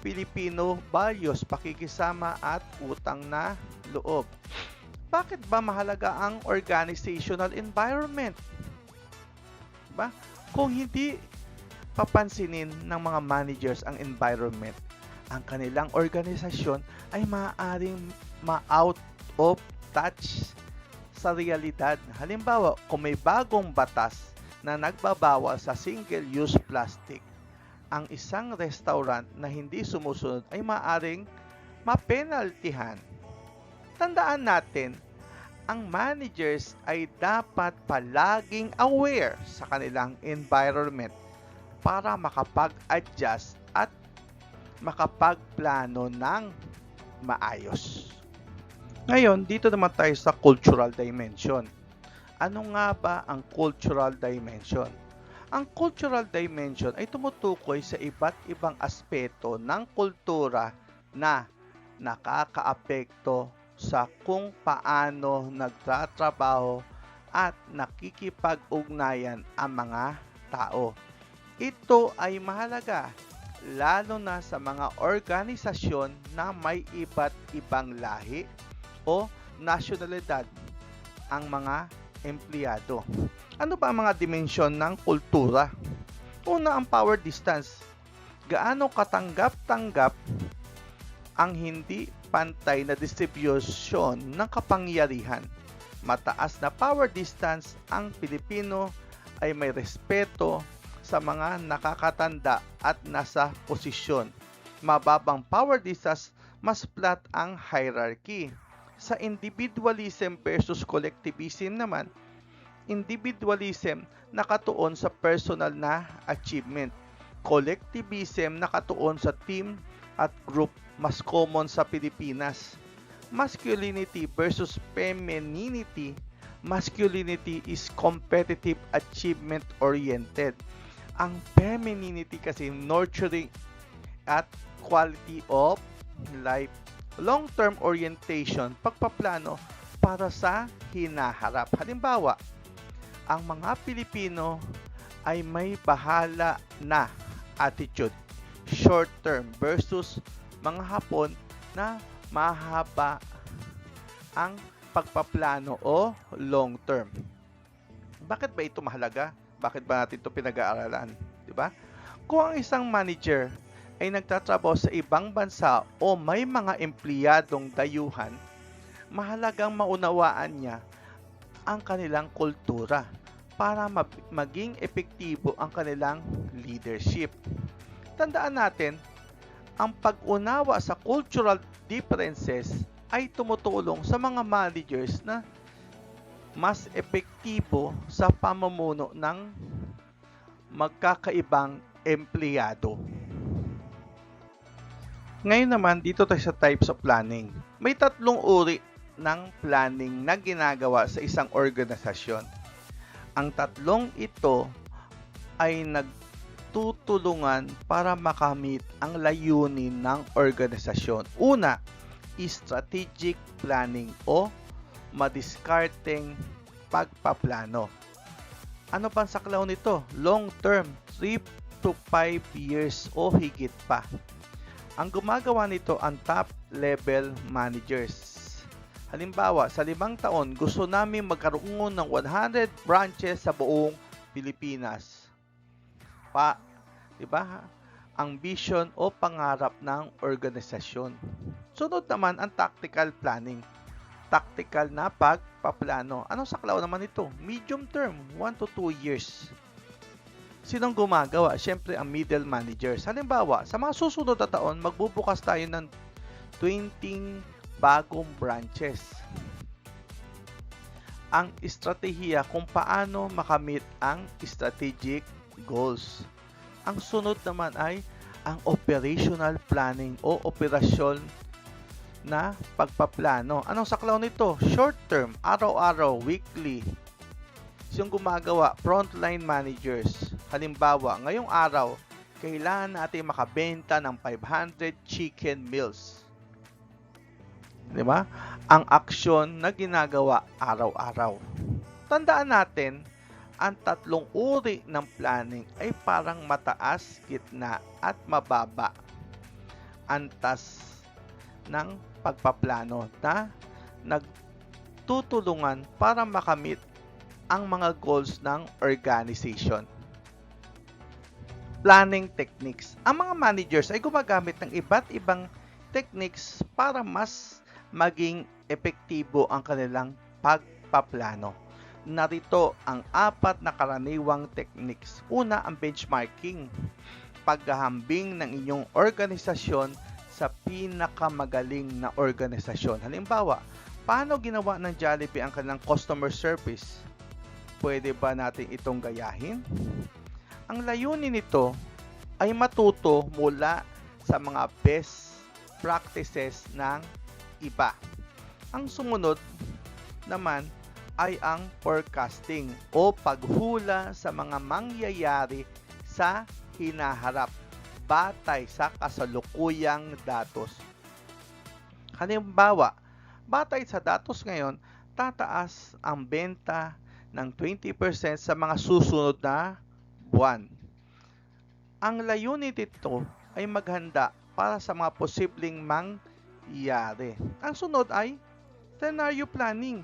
Filipino values, pakikisama at utang na loob. Bakit ba mahalaga ang organizational environment? Diba? Kung hindi papansinin ng mga managers ang environment, ang kanilang organisasyon ay maaaring ma-out of touch sa realidad. Halimbawa, kung may bagong batas na nagbabawal sa single-use plastic, ang isang restaurant na hindi sumusunod ay maaaring mapenaltihan. Tandaan natin, ang managers ay dapat palaging aware sa kanilang environment para makapag-adjust at makapagplano ng maayos. Ngayon, dito naman tayo sa cultural dimension. Ano nga ba ang cultural dimension? Ang cultural dimension ay tumutukoy sa iba't ibang aspeto ng kultura na nakakaapekto sa kung paano nagtatrabaho at nakikipag-ugnayan ang mga tao. Ito ay mahalaga lalo na sa mga organisasyon na may iba't ibang lahi o nasyonalidad ang mga empleyado. Ano ba ang mga dimensyon ng kultura? Una, ang power distance. Gaano katanggap-tanggap ang hindi pantay na distribusyon ng kapangyarihan. Mataas na power distance, ang Pilipino ay may respeto sa mga nakakatanda at nasa posisyon. Mababang power distance, mas flat ang hierarchy. Sa individualism versus collectivism naman, individualism nakatuon sa personal na achievement. Collectivism nakatuon sa team at group, mas common sa Pilipinas. Masculinity versus femininity. Masculinity is competitive achievement oriented. Ang femininity kasi nurturing at quality of life. Long-term orientation, pagpaplano para sa hinaharap. Halimbawa, ang mga Pilipino ay may bahala na attitude. Short-term versus mga Hapon na mahaba ang pagpaplano o long-term. Bakit ba ito mahalaga? Bakit ba natin ito pinag-aaralan? Diba? Kung ang isang manager ay nagtatrabaho sa ibang bansa o may mga empleyadong dayuhan, mahalagang maunawaan niya ang kanilang kultura para maging epektibo ang kanilang leadership. Tandaan natin, ang pag-unawa sa cultural differences ay tumutulong sa mga managers na mas epektibo sa pamumuno ng magkakaibang empleyado. Ngayon naman, dito tayo sa types of planning. May 3 uri ng planning na ginagawa sa isang organisasyon. Ang 3 ito ay nagtutulungan para makamit ang layunin ng organisasyon. Una, strategic planning o madiskarteng pagpaplano. Ano pang saklaw nito? Long term, 3 to 5 years o higit pa. Ang gumagawa nito ang top level managers. Halimbawa, sa 5 taon, gusto namin magkaroon ng 100 branches sa buong Pilipinas. Diba? Ang vision o pangarap ng organisasyon. Sunod naman ang tactical planning. Tactical na pagpaplano. Anong saklaw naman ito? Medium term, 1 to 2 years. Sinong gumagawa? Siyempre ang middle managers. Halimbawa, sa mga susunod na taon, magbubukas tayo ng 20 bagong branches. Ang estratehiya kung paano makamit ang strategic goals. Ang sunod naman ay ang operational planning o operasyon na pagpaplano. Anong saklaw nito? Short term, araw-araw, weekly. Yung gumagawa, frontline managers. Halimbawa, ngayong araw, kailangan natin makabenta ng 500 chicken meals. Diba? Ang aksyon na ginagawa araw-araw. Tandaan natin, ang 3 uri ng planning ay parang mataas, gitna, at mababa. Antas ng pagpaplano na nagtutulungan para makamit ang mga goals ng organization. planning techniques. Ang mga managers ay gumagamit ng iba't ibang techniques para mas maging epektibo ang kanilang pagpaplano. Narito ang 4 na karaniwang techniques. Una, ang benchmarking. Paghahambing ng inyong organisasyon sa pinakamagaling na organisasyon. Halimbawa, paano ginawa ng Jollibee ang kanilang customer service? Pwede ba natin itong gayahin? Ang layunin nito ay matuto mula sa mga best practices ng iba. Ang sumunod naman ay ang forecasting o paghula sa mga mangyayari sa hinaharap batay sa kasalukuyang datos. Halimbawa, batay sa datos ngayon, tataas ang benta ng 20% sa mga susunod na buwan. Ang layunin nito ay maghanda para sa mga posibleng mangyari. Ang sunod ay scenario planning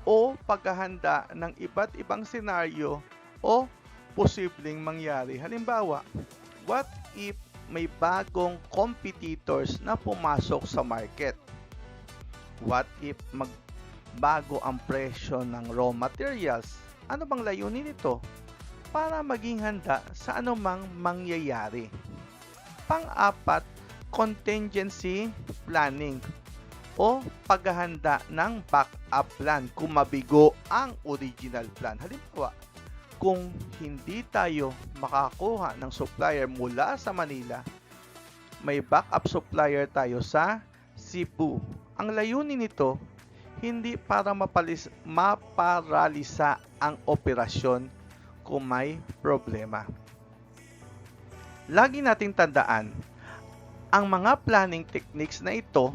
o paghahanda ng iba't ibang senaryo o posibleng mangyari. Halimbawa, what if may bagong competitors na pumasok sa market? What if magbago ang presyo ng raw materials? Ano bang layunin nito? Para maging handa sa anumang mangyayari. Pang-4, contingency planning o paghahanda ng backup plan kung mabigo ang original plan. Halimbawa, kung hindi tayo makakuha ng supplier mula sa Manila, may backup supplier tayo sa Cebu. Ang layunin nito, hindi para maparalisa ang operasyon kung may problema. Lagi nating tandaan, ang mga planning techniques na ito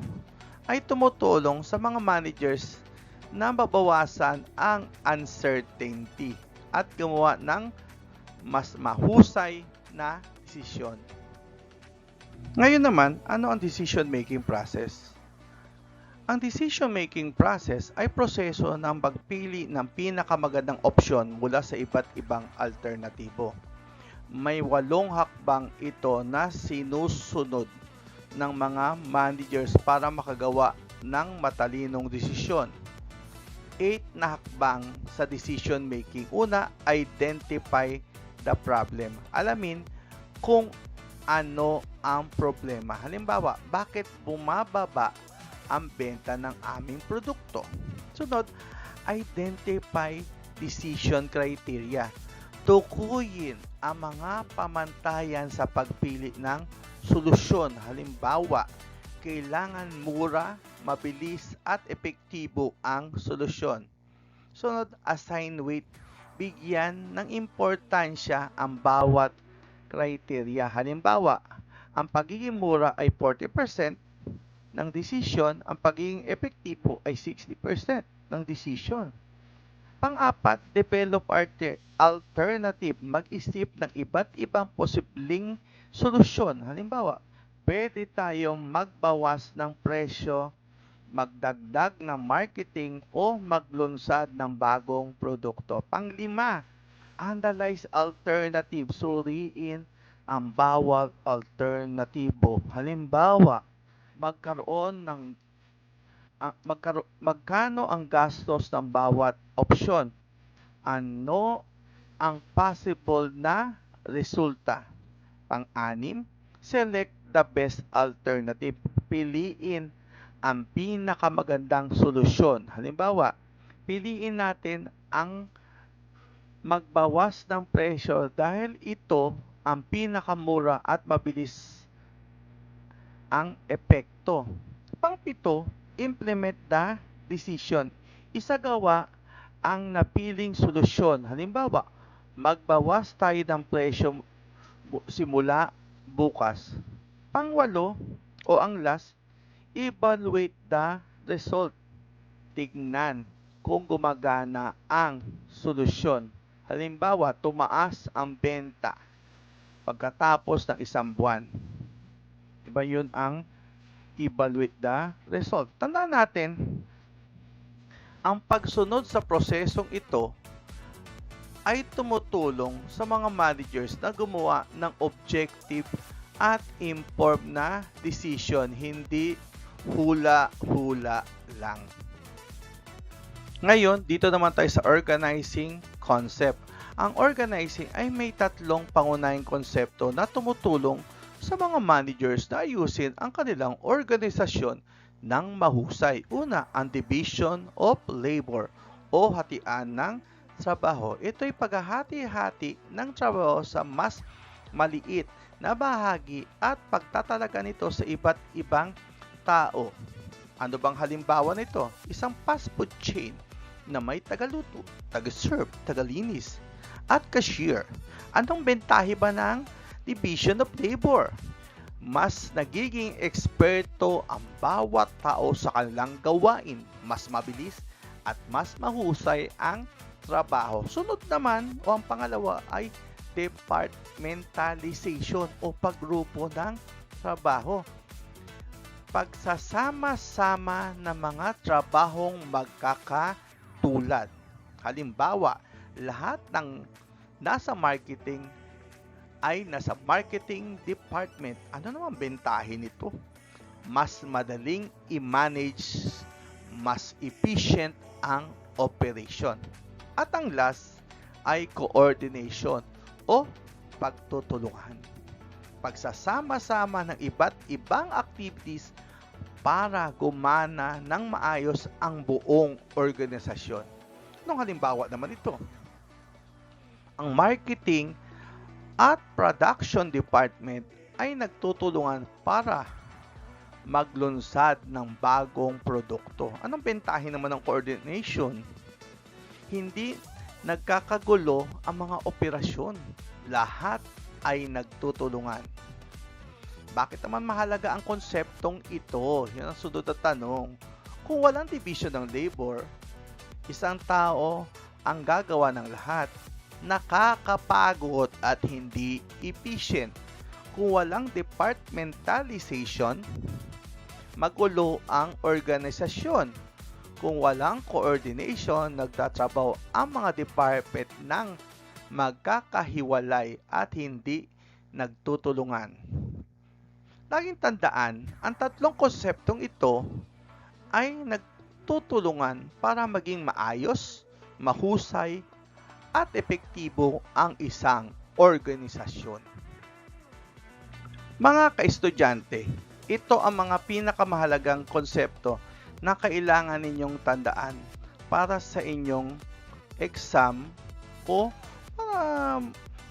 ay tumutulong sa mga managers na mabawasan ang uncertainty at gumawa ng mas mahusay na desisyon. Ngayon naman, ano ang decision-making process? Ang decision-making process ay proseso ng pagpili ng pinakamagandang opsyon mula sa iba't ibang alternatibo. May 8 hakbang ito na sinusunod ng mga managers para makagawa ng matalinong desisyon. 8 na hakbang sa decision making. Una, identify the problem. Alamin kung ano ang problema. Halimbawa, bakit bumababa ang benta ng aming produkto? Sunod, identify decision criteria. Tukuyin ang mga pamantayan sa pagpili ng solusyon. Halimbawa, kailangan mura, mabilis at epektibo ang solusyon. Sunod, assign weight. Bigyan ng importansya ang bawat criteria. Halimbawa, ang pagiging mura ay 40% ng desisyon, ang pagiging epektibo ay 60% ng desisyon. Pang-4, develop alternative. Mag-isip ng iba't ibang posibleng solusyon. Halimbawa, pwede tayong magbawas ng presyo, magdagdag ng marketing o maglunsad ng bagong produkto. Pang-5, analyze alternative. Suriin ang bawat alternatibo. Halimbawa, magkano ang gastos ng bawat opsyon? Ano ang possible na resulta? Pang-6, select the best alternative. Piliin ang pinakamagandang solusyon. Halimbawa, piliin natin ang magbawas ng presyo dahil ito ang pinakamura at mabilis ang epekto. Pang-7, implement the decision. Isagawa ang napiling solusyon. Halimbawa, magbawas tayo ng presyo simula bukas. Pang-8 o ang last, evaluate the result. Tignan kung gumagana ang solusyon. Halimbawa, tumaas ang benta pagkatapos ng 1 buwan. Diba yun ang evaluate the result. Tandaan natin, ang pagsunod sa prosesong ito ay tumutulong sa mga managers na gumawa ng objective at informed na decision, hindi hula-hula lang. Ngayon, dito naman tayo sa organizing concept. Ang organizing ay may tatlong pangunahing konsepto na tumutulong sa mga managers na ayusin ang kanilang organisasyon ng mahusay. Una, ang division of labor o hatian ng trabaho. Ito ay paghahati-hati ng trabaho sa mas maliit na bahagi at pagtatalaga nito sa iba't ibang tao. Ano bang halimbawa nito? Isang fast food chain na may tagaluto, taga-serve, tagalinis, at cashier. Anong bentahe ba ng division of labor? Mas nagiging eksperto ang bawat tao sa kanilang gawain, mas mabilis at mas mahusay ang trabaho. Sunod naman o ang pangalawa ay departmentalization o paggrupo ng trabaho. Pagsasama-sama ng mga trabahong magkakatulad. Halimbawa, lahat ng nasa marketing ay nasa marketing department. Ano naman bentahe nito? Mas madaling i-manage, mas efficient ang operation. At ang last ay coordination o pagtutulungan. Pagsasama-sama ng iba't ibang activities para gumana ng maayos ang buong organisasyon. Anong halimbawa naman ito? Ang marketing at production department ay nagtutulungan para maglunsad ng bagong produkto. Anong bentahe naman ng coordination? Hindi nagkakagulo ang mga operasyon. Lahat ay nagtutulungan. Bakit naman mahalaga ang konseptong ito? Yan ang sunod na tanong. Kung walang division ng labor, isang tao ang gagawa ng lahat. Nakakapagod at hindi efficient. Kung walang departmentalization, magulo ang organisasyon. Kung walang coordination, nagtatrabaho ang mga department ng magkakahiwalay at hindi nagtutulungan. Laging tandaan, ang tatlong konseptong ito ay nagtutulungan para maging maayos, mahusay, at epektibo ang isang organisasyon. Mga kaestudyante, ito ang mga pinakamahalagang konsepto na kailangan ninyong tandaan para sa inyong exam o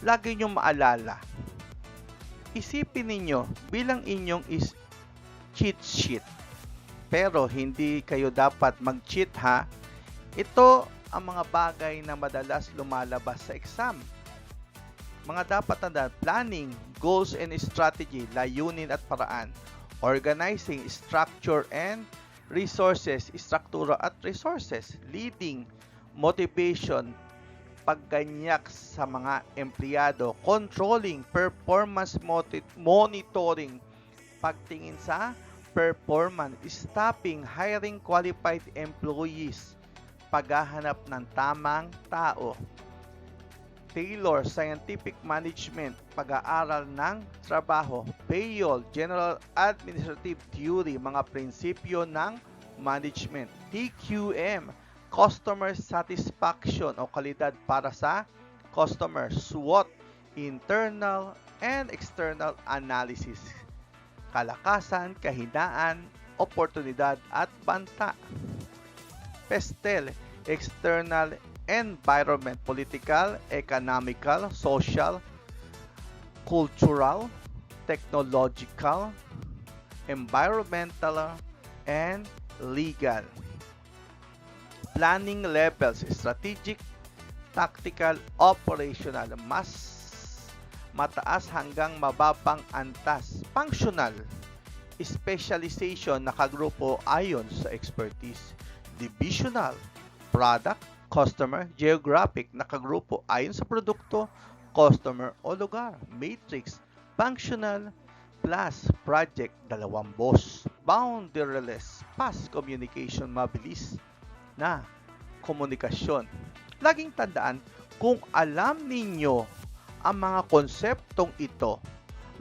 lagi ninyong maalala. Isipin ninyo bilang inyong cheat sheet. Pero hindi kayo dapat mag-cheat ha. Ito ang mga bagay na madalas lumalabas sa exam. Mga dapat tandaan: planning, goals and strategy, layunin at paraan. Organizing, structure and resources, struktura at resources. Leading, motivation, pagganyak sa mga empleyado. Controlling, performance monitoring, pagtingin sa performance. Staffing, hiring qualified employees, paghahanap ng tamang tao. Taylor, scientific management, pag-aaral ng trabaho. Bayol, general administrative theory, mga prinsipyo ng management. TQM, customer satisfaction o kalidad para sa customer. SWOT, internal and external analysis, kalakasan, kahinaan, oportunidad at banta. PESTEL, external environment, political, economical, social, cultural, technological, environmental, and legal. Planning levels, strategic, tactical, operational, mas mataas hanggang mababang antas. Functional, specialization, nakagrupo ayon sa expertise. Divisional, product, customer, geographic, nakagrupo ayon sa produkto, customer o lugar. Matrix, functional, plus project, dalawang boss. Boundaryless, fast communication, mabilis na komunikasyon. Laging tandaan, Kung alam ninyo ang mga konseptong ito,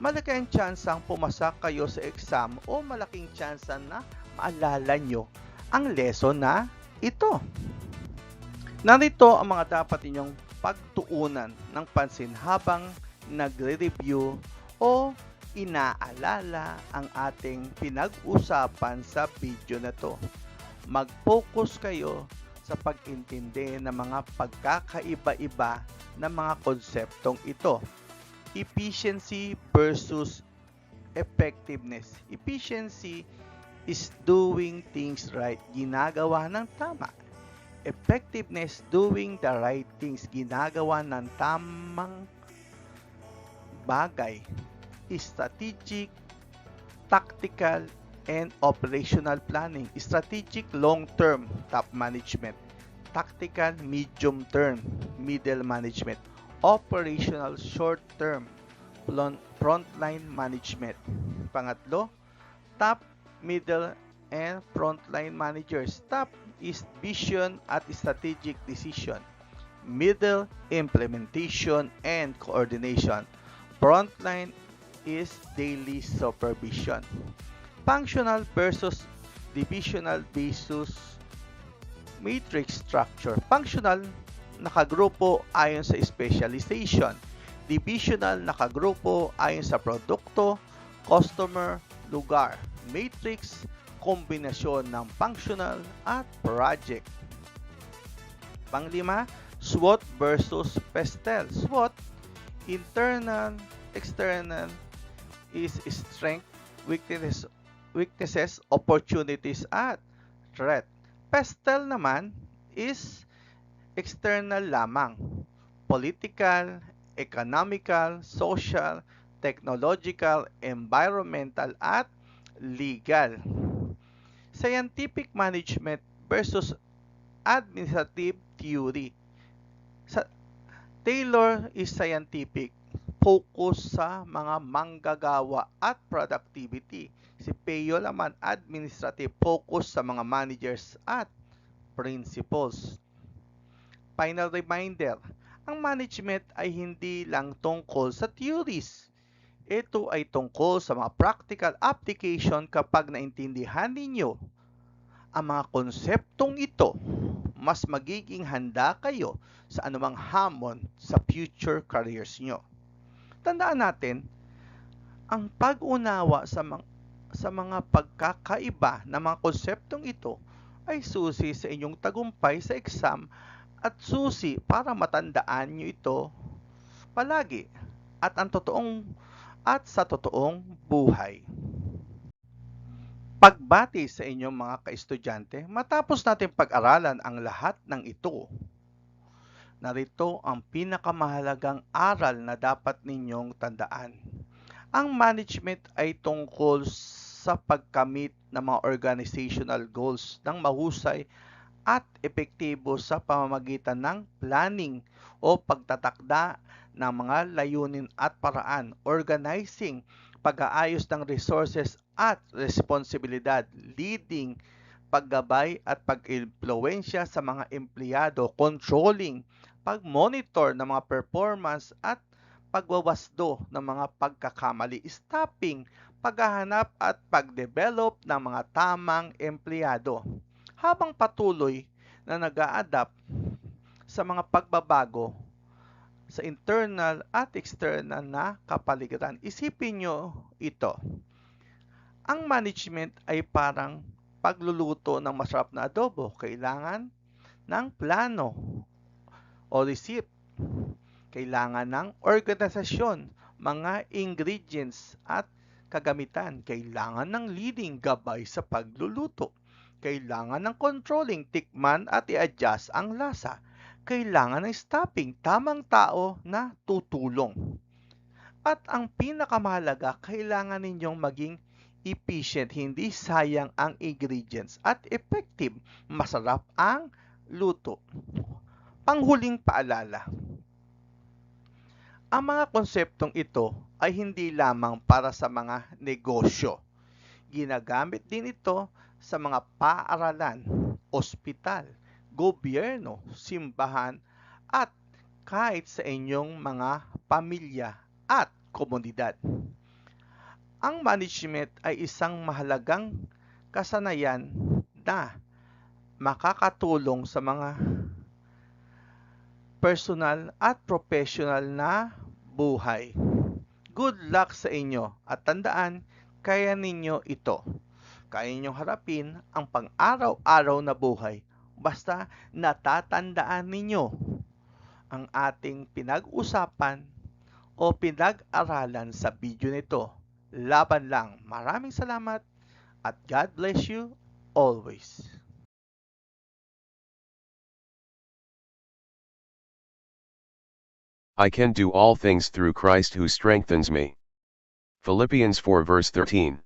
malaki ang tsansang pumasa kayo sa exam o malaking tsansa na maalala nyo ang lesson na ito. Narito ang mga dapat ninyong pagtuunan ng pansin habang nagre-review o inaalala ang ating pinag-usapan sa video na to. Mag-focus kayo sa pag-intindi ng mga pagkakaiba-iba ng mga konseptong ito. Efficiency versus effectiveness. Efficiency is doing things right, ginagawa ng tama. Effectiveness, doing the right things, ginagawa ng tamang bagay. Strategic, tactical, and operational planning. Strategic, long-term, top management. Tactical, medium-term, middle management. Operational, short-term, frontline management. Pangatlo, top, middle, and frontline managers. Top is vision at strategic decision. Middle, implementation and coordination. Frontline is daily supervision. Functional versus divisional versus matrix structure. Functional, nakagrupo ayon sa specialization. Divisional, nakagrupo ayon sa produkto, customer, lugar. Matrix, kombinasyon ng functional at project. Panglima, SWOT versus PESTEL. SWOT, internal, external, is strength, weaknesses, opportunities, at threat. PESTEL naman is external lamang. Political, economical, social, technological, environmental, at legal. Scientific management versus administrative theory. Taylor is scientific, focus sa mga manggagawa at productivity. Si Peyo naman administrative, focus sa mga managers at principles. Final reminder, ang management ay hindi lang tungkol sa theories. Ito ay tungkol sa mga practical application. Kapag naintindihan ninyo ang mga konseptong ito, mas magiging handa kayo sa anumang hamon sa future careers nyo. Tandaan natin, ang pag-unawa sa mga pagkakaiba ng mga konseptong ito ay susi sa inyong tagumpay sa exam at susi para matandaan nyo ito palagi at sa totoong buhay. Pagbati sa inyong mga kaestudyante, matapos natin pag-aralan ang lahat ng ito, narito ang pinakamahalagang aral na dapat ninyong tandaan. Ang management ay tungkol sa pagkamit ng mga organizational goals ng mahusay at epektibo sa pamamagitan ng planning o pagtatakda ng mga layunin at paraan, organizing, pag-aayos ng resources at responsibilidad, leading, paggabay at pag-impluwensya sa mga empleyado, controlling, pag-monitor ng mga performance at pagwawasdo ng mga pagkakamali, stopping, paghahanap at pag-develop ng mga tamang empleyado. Habang patuloy na nag-a-adapt sa mga pagbabago sa internal at external na kapaligiran, isipin nyo ito. Ang management ay parang pagluluto ng masarap na adobo. Kailangan ng plano o receipt. Kailangan ng organisasyon, mga ingredients at kagamitan. Kailangan ng leading, gabay sa pagluluto. Kailangan ng controlling, tikman at i-adjust ang lasa. Kailangan ng stopping, tamang tao na tutulong. At ang pinakamahalaga, kailangan ninyong maging efficient, hindi sayang ang ingredients, at effective, masarap ang luto. Panghuling paalala, ang mga konseptong ito ay hindi lamang para sa mga negosyo. Ginagamit din ito sa mga paaralan, ospital, gobyerno, simbahan, at kahit sa inyong mga pamilya at komunidad. Ang management ay isang mahalagang kasanayan na makakatulong sa mga personal at professional na buhay. Good luck sa inyo at tandaan, kaya ninyo ito. Kaya ninyong harapin ang pang-araw-araw na buhay basta natatandaan ninyo ang ating pinag-usapan o pinag-aralan sa video nito. Laban lang. Maraming salamat at God bless you always. I can do all things through Christ who strengthens me. Philippians 4 verse 13.